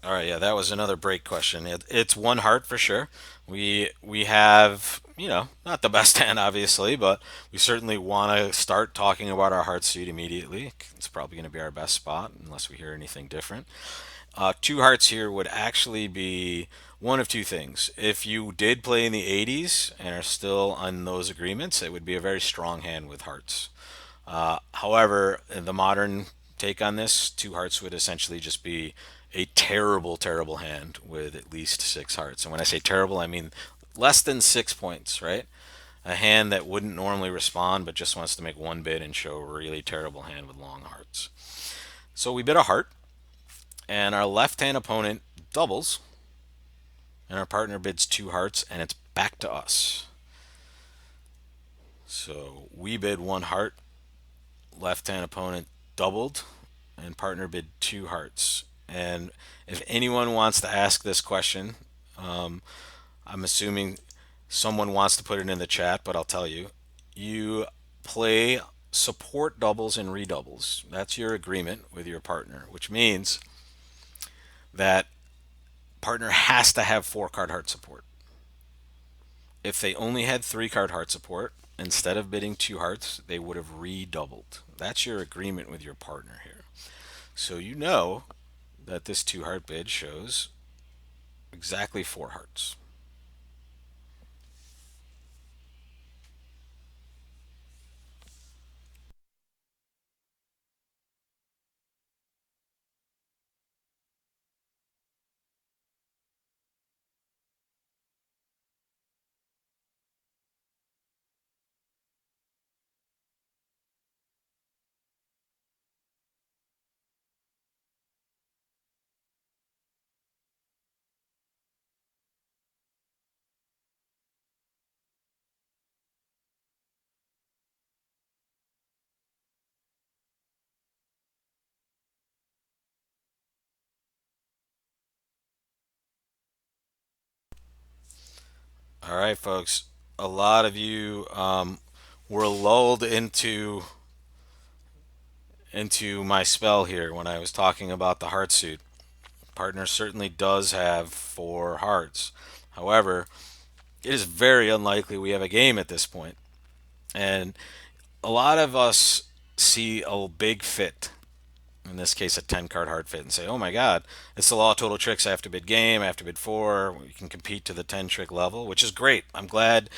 All right, yeah, that was another break question. It's one heart for sure. We have, not the best hand obviously, but we certainly want to start talking about our heart suit immediately. It's probably going to be our best spot unless we hear anything different. Two hearts here would actually be one of two things. If you did play in the 80s and are still on those agreements, it would be a very strong hand with hearts. However, the modern take on this, two hearts would essentially just be a terrible, terrible hand with at least six hearts. And when I say terrible, I mean less than 6 points, right? A hand that wouldn't normally respond but just wants to make one bid and show a really terrible hand with long hearts. So we bid a heart, and our left hand opponent doubles, and our partner bids two hearts, and it's back to us. So we bid one heart, left hand opponent doubled, and partner bid two hearts. And if anyone wants to ask this question, I'm assuming someone wants to put it in the chat, but I'll tell you. You play support doubles and redoubles. That's your agreement with your partner, which means that partner has to have four card heart support. If they only had three card heart support, instead of bidding two hearts, they would have redoubled. That's your agreement with your partner here. So you know that this two heart bid shows exactly four hearts. All right, folks. A lot of you were lulled into my spell here when I was talking about the heart suit. Partner certainly does have four hearts. However, it is very unlikely we have a game at this point. And a lot of us see a big fit, in this case a 10 card hard fit, and say, oh my god, it's the law of total tricks. I have to bid game, I have to bid four. We can compete to the 10 trick level, which is great. I'm glad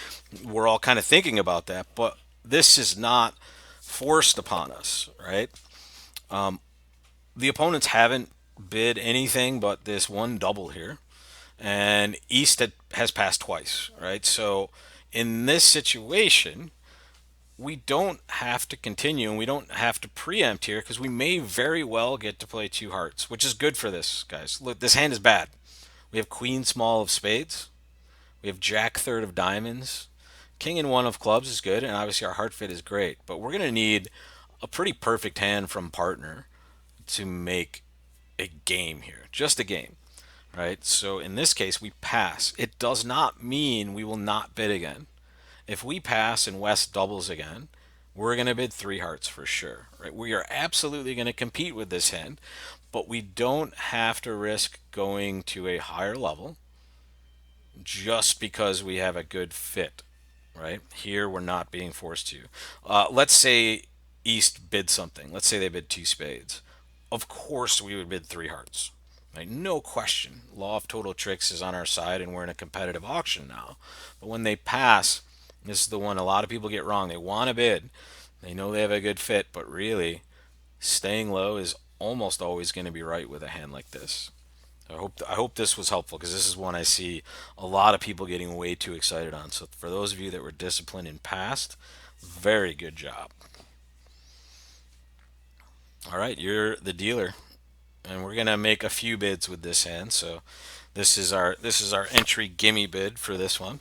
we're all kind of thinking about that, but this is not forced upon us, right? The opponents haven't bid anything but this one double here, and East has passed twice, right? So in this situation, we don't have to continue and we don't have to preempt here because we may very well get to play two hearts, which is good for this, guys. Look, this hand is bad. We have queen small of spades. We have jack third of diamonds. King and one of clubs is good, and obviously our heart fit is great. But we're going to need a pretty perfect hand from partner to make a game here. Just a game, right? So in this case, we pass. It does not mean we will not bid again. If we pass and West doubles again, we're going to bid three hearts for sure. Right? We are absolutely going to compete with this hand, but we don't have to risk going to a higher level just because we have a good fit. Right? Here, we're not being forced to. Let's say East bid something. Let's say they bid two spades. Of course, we would bid three hearts. Right? No question. Law of total tricks is on our side, and we're in a competitive auction now. But when they pass, this is the one a lot of people get wrong. They want to bid. They know they have a good fit, but really, staying low is almost always going to be right with a hand like this. I hope this was helpful because this is one I see a lot of people getting way too excited on. So for those of you that were disciplined in past, very good job. All right, you're the dealer, and we're gonna make a few bids with this hand. So this is our entry gimme bid for this one.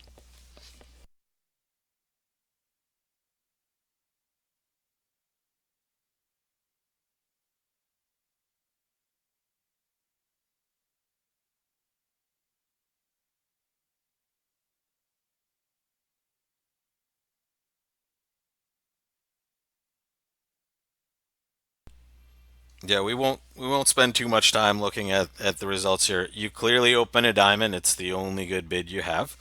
Yeah, we won't spend too much time looking at the results here. You clearly open a diamond. It's the only good bid you have.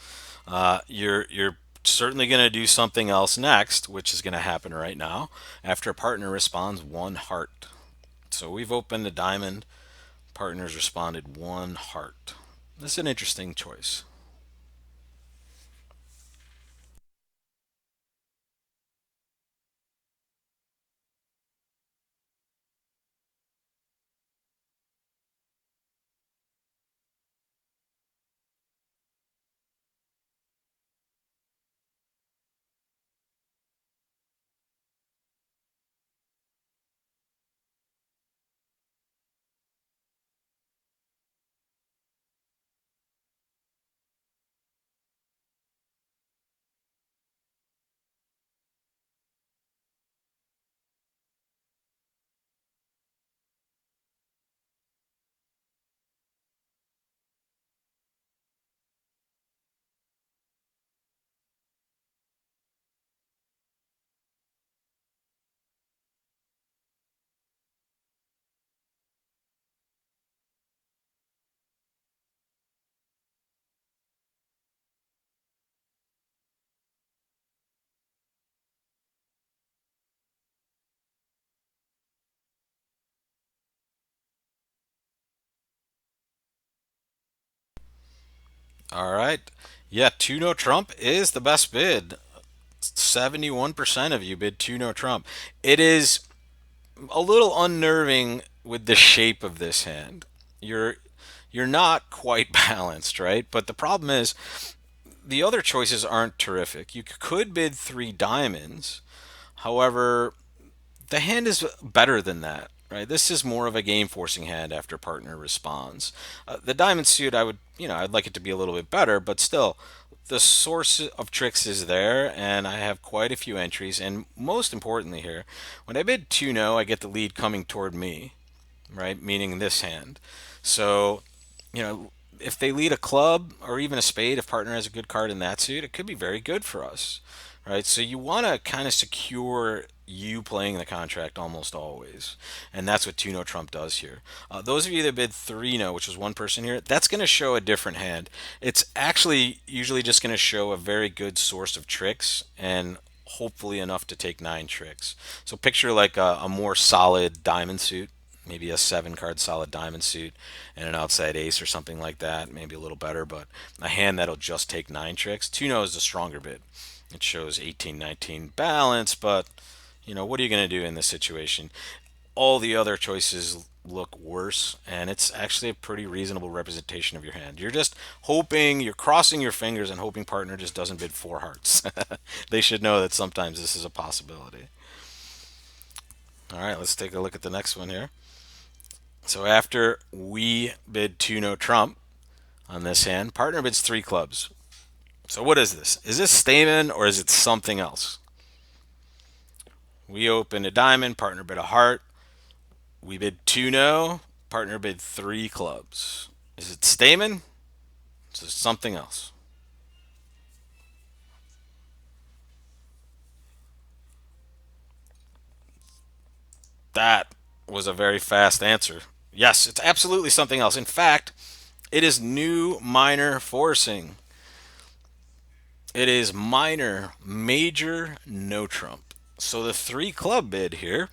You're certainly going to do something else next, which is going to happen right now after a partner responds one heart. So we've opened a diamond. Partners responded one heart. This is an interesting choice. All right. Yeah, 2 no trump is the best bid. 71% of you bid 2 no trump. It is a little unnerving with the shape of this hand. You're you're not quite balanced, right? But the problem is the other choices aren't terrific. You could bid 3 diamonds. However, the hand is better than that, right? This is more of a game forcing hand after partner responds. The diamond suit, I'd like it to be a little bit better, but still, the source of tricks is there, and I have quite a few entries. And most importantly, here, when I bid 2 no, I get the lead coming toward me, right? Meaning this hand. So, you know, if they lead a club or even a spade, if partner has a good card in that suit, it could be very good for us, right? So you want to kind of secure you playing the contract almost always, and that's what 2 no trump does here. Those of you that bid 3 no, which was one person here, that's going to show a different hand. It's actually usually just going to show a very good source of tricks and hopefully enough to take 9 tricks. So picture like a more solid diamond suit, maybe a 7 card solid diamond suit and an outside ace or something like that, maybe a little better, but a hand that'll just take 9 tricks. 2 no is the stronger bid. It shows 18, 19 balance, but what are you going to do in this situation? All the other choices look worse, and it's actually a pretty reasonable representation of your hand. You're just hoping, you're crossing your fingers and hoping partner just doesn't bid 4 hearts. They should know that sometimes this is a possibility. All right, let's take a look at the next one here. So after we bid 2 no trump on this hand, partner bids 3 clubs. So what is this? Is this Stamen or is it something else? We opened a diamond, partner bid a heart. We bid 2 no, partner bid 3 clubs. Is it Stamen? Is it something else? That was a very fast answer. Yes, it's absolutely something else. In fact, it is new minor forcing. It is minor, major, no trump. So the 3 club bid here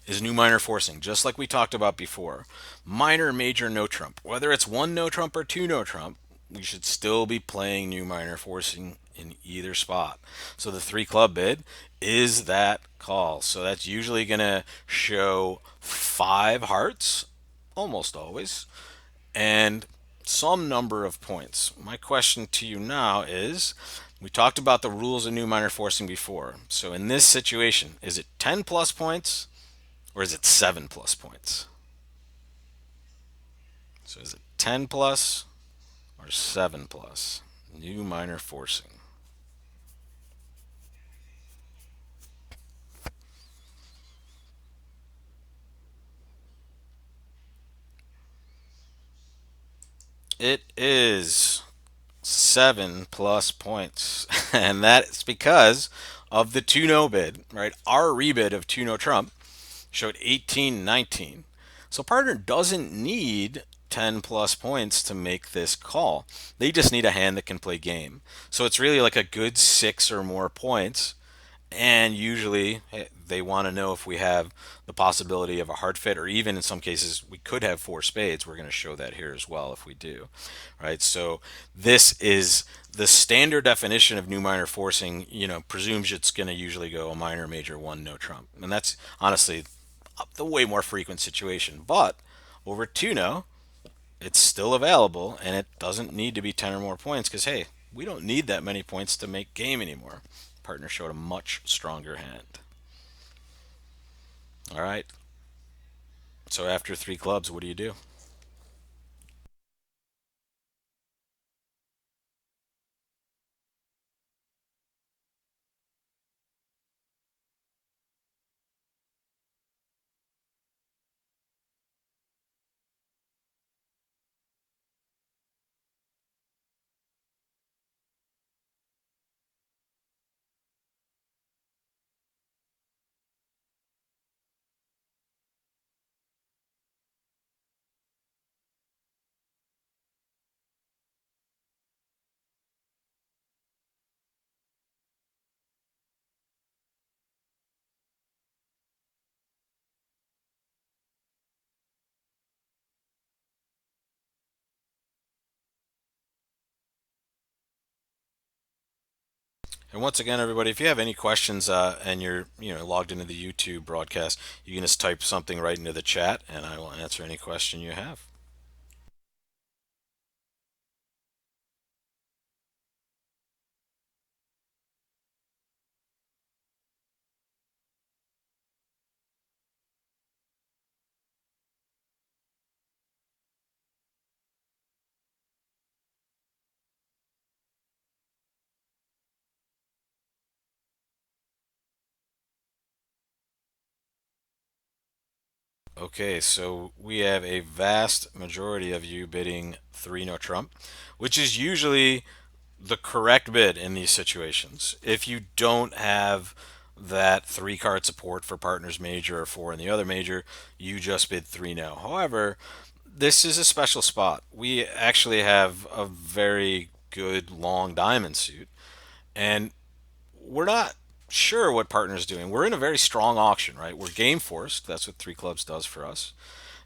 is new minor forcing, just like we talked about before. Minor, major, no trump. Whether it's 1 no trump or 2 no trump, we should still be playing new minor forcing in either spot. So the 3 club bid is that call. So that's usually going to show 5 hearts, almost always, and some number of points. My question to you now is, we talked about the rules of new minor forcing before. So in this situation, is it 10 plus points or is it 7 plus points? So is it 10 plus or 7 plus? New minor forcing. It is 7 plus points. And that's because of the 2 no bid, right? Our rebid of 2 no trump showed 18, 19. So partner doesn't need 10 plus points to make this call. They just need a hand that can play game. So it's really like a good 6 or more points. And usually they want to know if we have the possibility of a heart fit, or even in some cases we could have 4 spades. We're going to show that here as well if we do. Right? So this is the standard definition of new minor forcing, presumes it's going to usually go a minor, major, one, no trump. And that's honestly the way more frequent situation. But over 2-no, it's still available and it doesn't need to be 10 or more points because, hey, we don't need that many points to make game anymore. Partner showed a much stronger hand. All right. So after 3 clubs, what do you do? And once again, everybody, if you have any questions and you're logged into the YouTube broadcast, you can just type something right into the chat, and I will answer any question you have. Okay, so we have a vast majority of you bidding 3 no trump, which is usually the correct bid in these situations. If you don't have that 3 card support for partners major or 4 in the other major, you just bid 3 no. However, this is a special spot. We actually have a very good long diamond suit, and we're not sure what partner's doing. We're in a very strong auction, right? We're game forced. That's what 3 clubs does for us.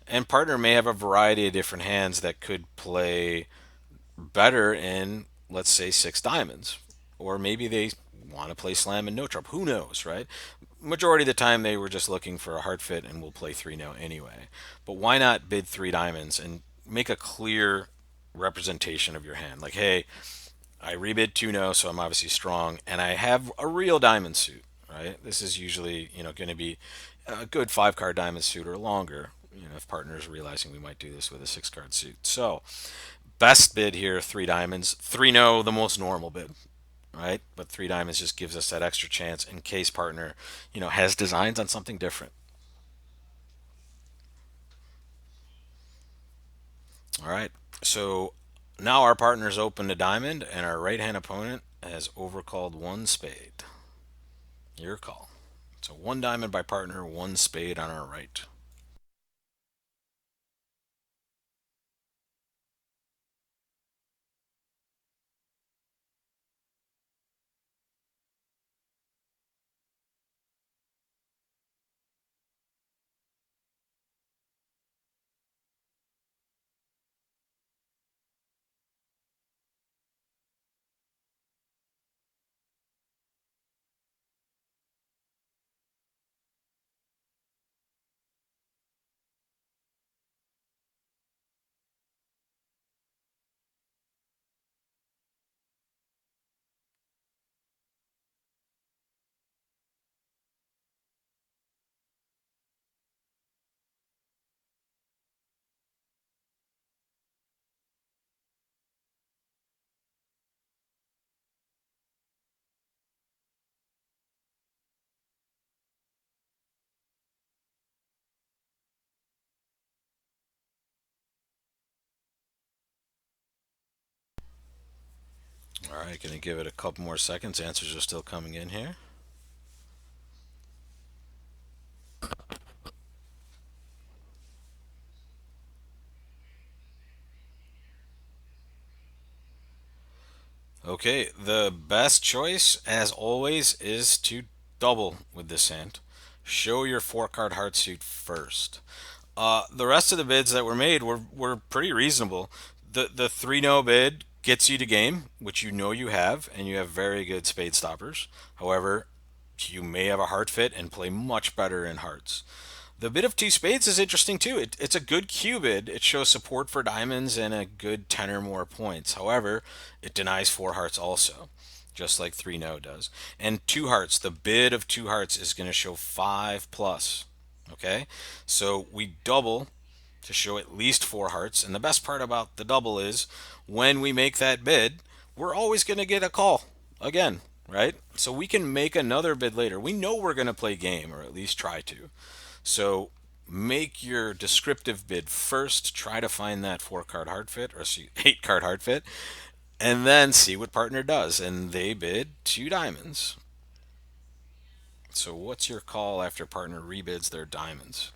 And partner may have a variety of different hands that could play better in, let's say, 6 diamonds. Or maybe they want to play slam and no trump. Who knows, right? Majority of the time they were just looking for a hard fit and will play 3 no anyway. But why not bid 3 diamonds and make a clear representation of your hand? Like, hey, I rebid 2 no, so I'm obviously strong, and I have a real diamond suit, right? This is usually, going to be a good 5 card diamond suit or longer, if partners are realizing we might do this with a 6 card suit. So, best bid here, 3 diamonds. 3 no, the most normal bid, right? But 3 diamonds just gives us that extra chance in case partner, has designs on something different. All right. So now our partner's opened a diamond, and our right hand opponent has overcalled 1 spade. Your call. So 1 diamond by partner, 1 spade on our right. All right, gonna give it a couple more seconds. Answers are still coming in here. Okay, the best choice, as always, is to double with this hand. Show your four card heart suit first. The rest of the bids that were made were pretty reasonable. The 3 no bid gets you to game, which you know you have, and you have very good spade stoppers. However, you may have a heart fit and play much better in hearts. The bid of two spades is interesting too. It's a good Q bid. It shows support for diamonds and a good 10 or more points. However, it denies four hearts also, just like 3 no does. And two hearts, the bid of two hearts is going to show 5 plus. Okay? So we double to show at least four hearts. And the best part about the double is when we make that bid, we're always going to get a call again, right? So we can make another bid later. We know we're going to play game, or at least try to. So make your descriptive bid first. Try to find that four card hard fit or 8 card hard fit, and then see what partner does. And they bid two diamonds. So what's your call after partner rebids their diamonds?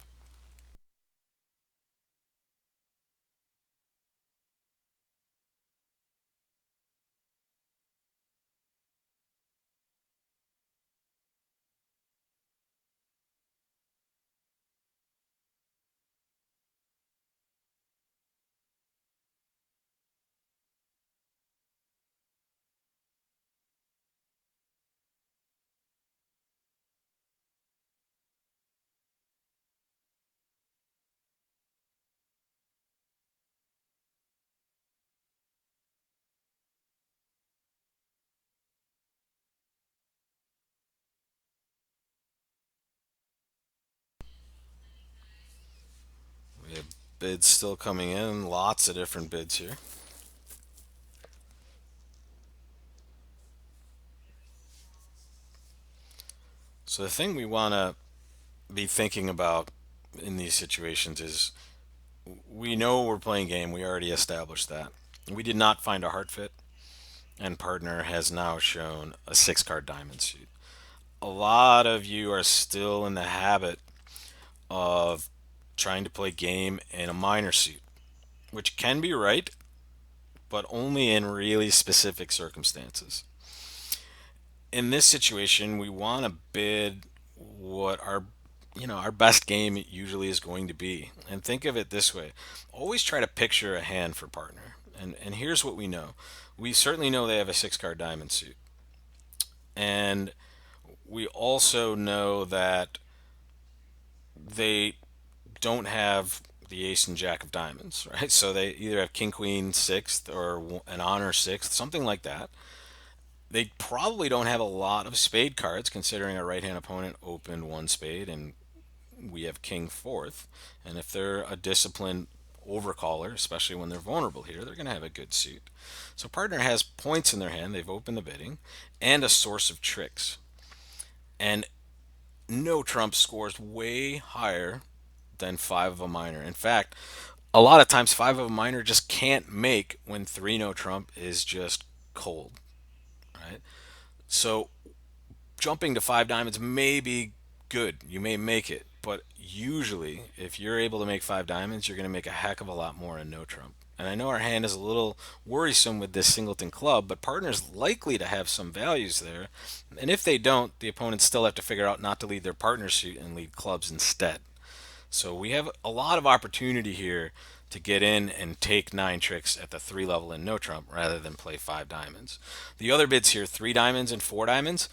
We have bids still coming in. Lots of different bids here. So the thing we want to be thinking about in these situations is we know we're playing game. We already established that. We did not find a heart fit, and partner has now shown a 6 card diamond suit. A lot of you are still in the habit of trying to play game in a minor suit, which can be right, but only in really specific circumstances. In this situation, we want to bid what our best game usually is going to be. And think of it this way. Always try to picture a hand for partner. And here's what we know. We certainly know they have a 6 card diamond suit. And we also know that they don't have the ace and jack of diamonds, right? So they either have king queen sixth or an honor sixth, something like that. They probably don't have a lot of spade cards, considering our right hand opponent opened one spade and we have king fourth. And if they're a disciplined overcaller, especially when they're vulnerable here, they're going to have a good suit. So partner has points in their hand, they've opened the bidding, and a source of tricks. And no trump scores way higher than five of a minor. In fact, a lot of times five of a minor just can't make when 3 no trump is just cold, right? So jumping to five diamonds may be good. You may make it, but usually if you're able to make five diamonds, you're going to make a heck of a lot more in no trump. And I know our hand is a little worrisome with this singleton club, but partner's likely to have some values there. And if they don't, the opponents still have to figure out not to lead their partner suit and lead clubs instead. So we have a lot of opportunity here to get in and take 9 tricks at the 3 level in no trump rather than play five diamonds. The other bids here, 3 diamonds and 4 diamonds,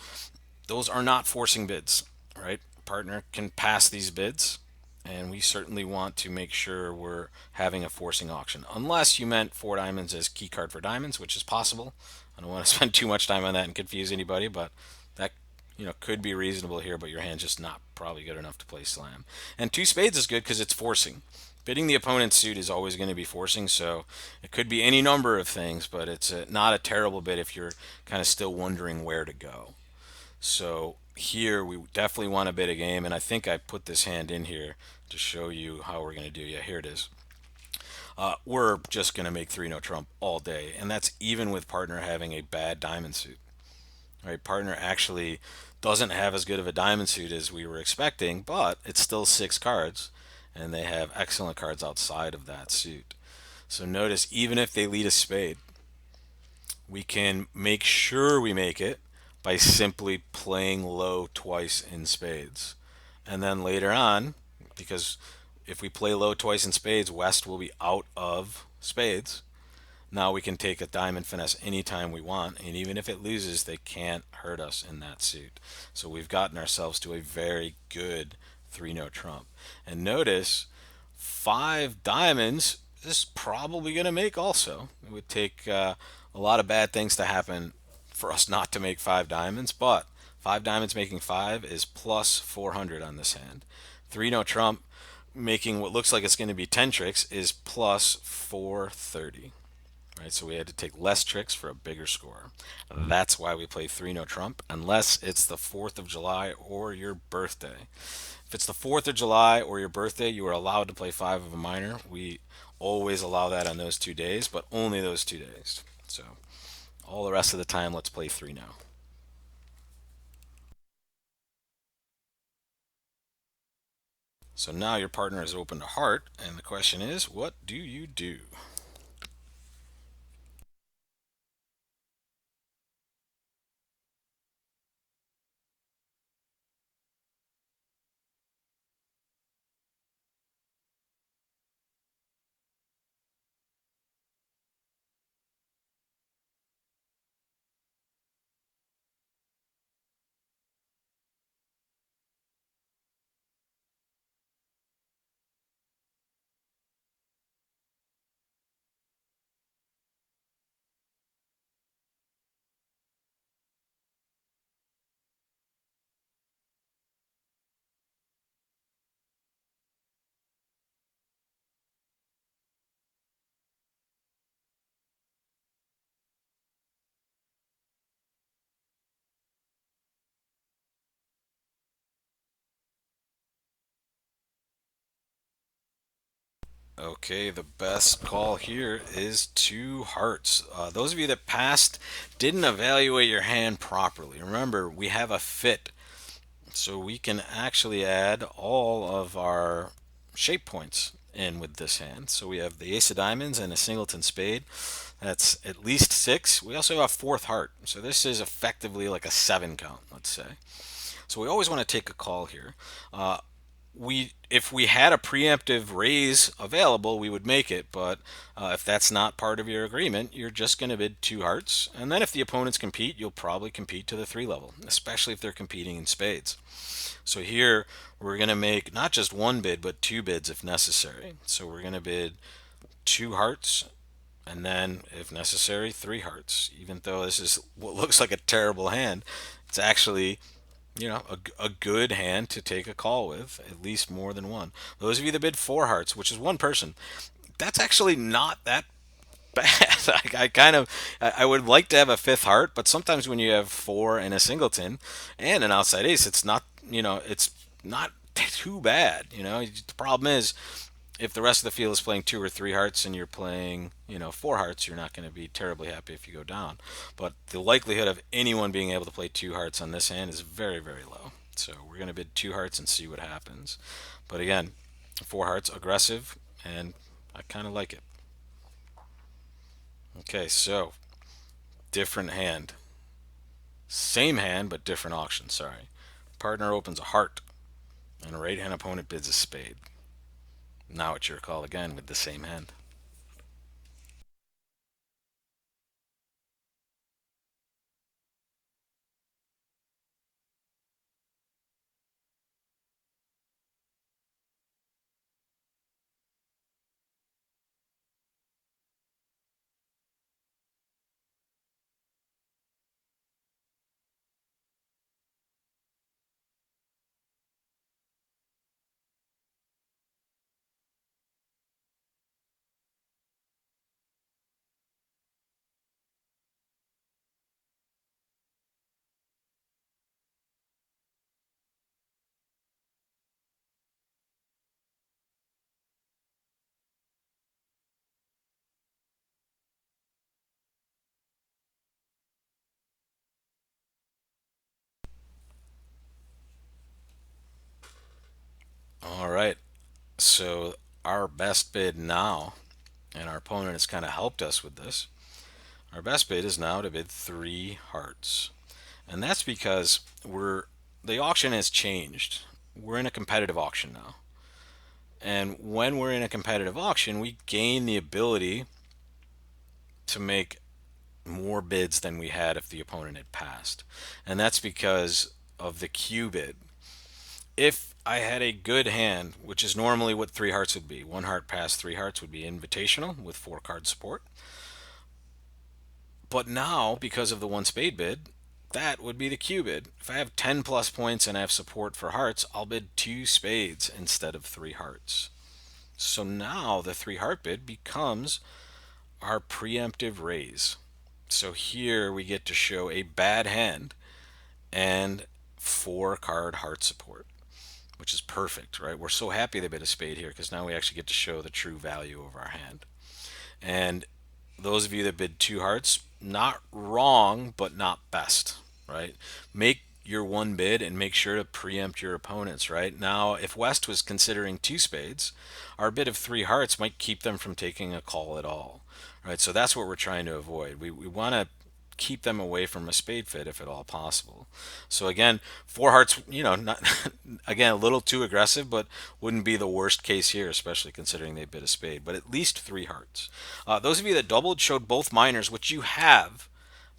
those are not forcing bids, right? Partner can pass these bids, and we certainly want to make sure we're having a forcing auction. Unless you meant 4 diamonds as key card for diamonds, which is possible. I don't want to spend too much time on that and confuse anybody, but that could be reasonable here, but your hand's just not probably good enough to play slam. And two spades is good because it's forcing. Bidding the opponent's suit is always going to be forcing, so it could be any number of things, but it's not a terrible bid if you're kind of still wondering where to go. So here we definitely want to bid a game, and I think I put this hand in here to show you how we're going to do. Yeah, here it is. We're just going to make 3 no trump all day, and that's even with partner having a bad diamond suit. Right, partner actually doesn't have as good of a diamond suit as we were expecting, but it's still 6 cards, and they have excellent cards outside of that suit. So notice, even if they lead a spade, We can make sure we make it by simply playing low twice in spades. And then later on, because if we play low twice in spades, West will be out of spades. Now we can take a diamond finesse anytime we want, and even if it loses, they can't hurt us in that suit. So we've gotten ourselves to a very good 3-note trump. And notice, five diamonds is probably going to make also. It would take a lot of bad things to happen for us not to make five diamonds, but five diamonds making five is plus 400 on this hand. 3-note trump making what looks like it's going to be 10 tricks is plus 430. Right, so we had to take less tricks for a bigger score. That's why we play 3-note trump, unless it's the 4th of July or your birthday. If it's the 4th of July or your birthday, you are allowed to play 5 of a minor. We always allow that on those 2 days, but only those 2 days. So all the rest of the time, let's play 3 now. So now your partner has opened a heart, and the question is, what do you do? Okay, the best call here is two hearts. Those of you that passed didn't evaluate your hand properly. Remember, we have a fit, so we can actually add all of our shape points in with this hand. So we have the ace of diamonds and a singleton spade. That's at least six. We also have fourth heart. So this is effectively like a seven count, let's say. So we always want to take a call here. We if we had a preemptive raise available, we would make it. But if that's not part of your agreement, you're just going to bid two hearts. And then if the opponents compete, you'll probably compete to the three level, especially if they're competing in spades. So here we're going to make not just one bid, but two bids if necessary. So we're going to bid two hearts and then, if necessary, three hearts. Even though this is what looks like a terrible hand, it's actually a good hand to take a call with, at least more than one. Those of you that bid four hearts, which is one person, that's actually not that bad. I kind of I would like to have a fifth heart, but sometimes when you have four and a singleton and an outside ace, it's not too bad. The problem is if the rest of the field is playing two or three hearts and you're playing, four hearts, you're not going to be terribly happy if you go down. But the likelihood of anyone being able to play two hearts on this hand is very, very low. So we're going to bid two hearts and see what happens. But again, four hearts, aggressive, and I kind of like it. Okay, so different hand. Same hand, but different auction, sorry. Partner opens a heart, and a right hand opponent bids a spade. Now it's your call again with the same hand. All right. So our best bid now, and our opponent has kind of helped us with this. Our best bid is now to bid 3 hearts. And that's because the auction has changed. We're in a competitive auction now. And when we're in a competitive auction, we gain the ability to make more bids than we had if the opponent had passed. And that's because of the Q bid. If I had a good hand, which is normally what 3 hearts would be, 1 heart past 3 hearts would be Invitational with 4 card support. But now, because of the 1 spade bid, that would be the Q bid. If I have 10 plus points and I have support for hearts, I'll bid 2 spades instead of 3 hearts. So now the 3 heart bid becomes our preemptive raise. So here we get to show a bad hand and 4 card heart support, which is perfect, right? We're so happy they bid a spade here because now we actually get to show the true value of our hand. And those of you that bid 2 hearts, not wrong, but not best, right? Make your 1 bid and make sure to preempt your opponents, right? Now, if West was considering 2 spades, our bid of 3 hearts might keep them from taking a call at all, right? So that's what we're trying to avoid. We want to keep them away from a spade fit if at all possible. So again, 4 hearts, not again a little too aggressive, but wouldn't be the worst case here, especially considering they bid a spade. But at least 3 hearts. Those of you that doubled showed both minors, which you have,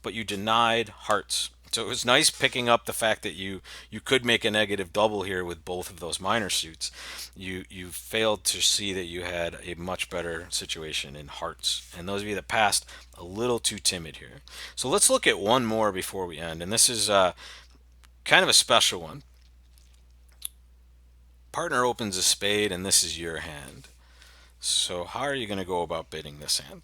but you denied hearts. So it was nice picking up the fact that you could make a negative double here with both of those minor suits. You failed to see that you had a much better situation in hearts. And those of you that passed, a little too timid here. So let's look at one more before we end. And this is kind of a special one. Partner opens a spade, and this is your hand. So how are you going to go about bidding this hand?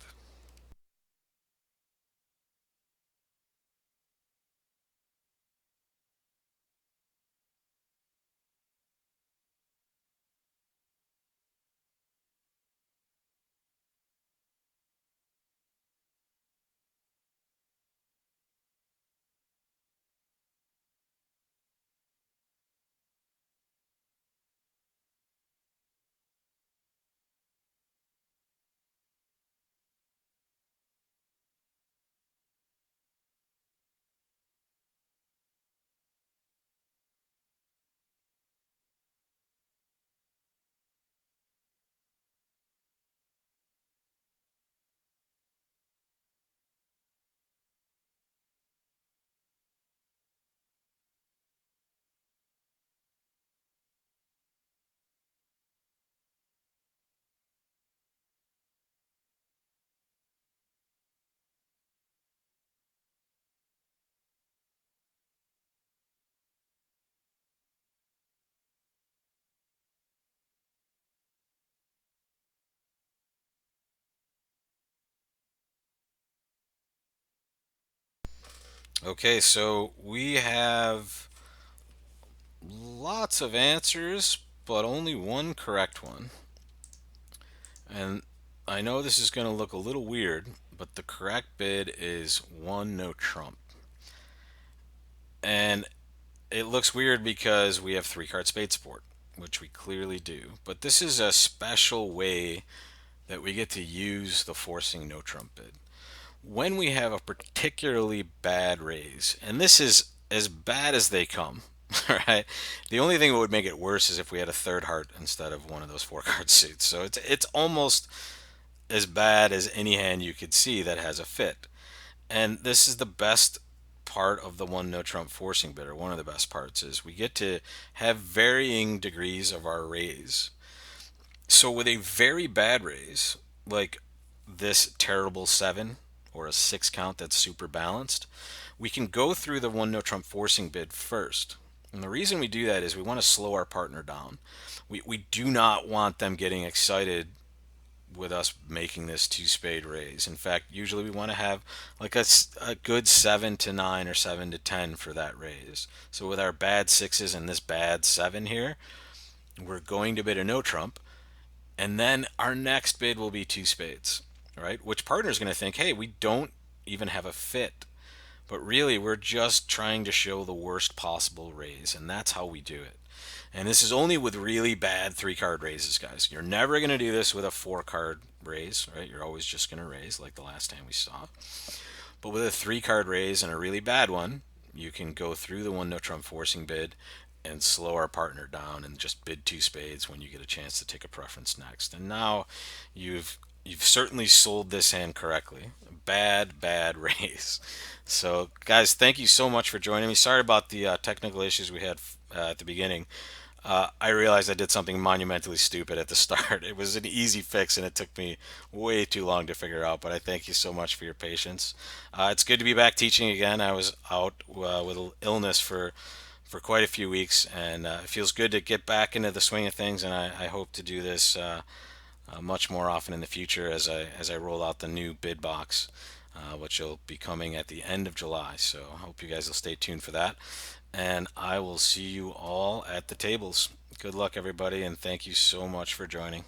Okay, so we have lots of answers, but only one correct one. And I know this is going to look a little weird, but the correct bid is 1 no trump. And it looks weird because we have 3 card spade support, which we clearly do. But this is a special way that we get to use the forcing no trump bid. When we have a particularly bad raise, and this is as bad as they come, right? The only thing that would make it worse is if we had a 3rd heart instead of one of those 4 card suits. So it's almost as bad as any hand you could see that has a fit. And this is the best part of the 1 no trump forcing bid, or one of the best parts, is we get to have varying degrees of our raise. So with a very bad raise, like this terrible 7 or a 6 count that's super balanced, we can go through the 1 no trump forcing bid first. And the reason we do that is we want to slow our partner down. We do not want them getting excited with us making this 2 spade raise. In fact, usually we want to have like a good 7 to 9 or 7 to 10 for that raise. So with our bad 6s and this bad 7 here, we're going to bid a no trump, and then our next bid will be 2 spades, right? Which partner is going to think, hey, we don't even have a fit. But really, we're just trying to show the worst possible raise, and that's how we do it. And this is only with really bad 3 card raises, guys. You're never going to do this with a 4 card raise, right? You're always just going to raise like the last time we saw. But with a 3 card raise and a really bad one, you can go through the one no trump forcing bid and slow our partner down and just bid 2 spades when you get a chance to take a preference next. And now you've you've certainly sold this hand correctly. Bad raise. So guys, thank you so much for joining me. Sorry about the technical issues we had at the beginning. I realized I did something monumentally stupid at the start. It was an easy fix, and it took me way too long to figure out. But I thank you so much for your patience. It's good to be back teaching again. I was out with illness for quite a few weeks, and it feels good to get back into the swing of things. And I hope to do this much more often in the future as I roll out the new bid box, which will be coming at the end of July. So I hope you guys will stay tuned for that. And I will see you all at the tables. Good luck, everybody, and thank you so much for joining.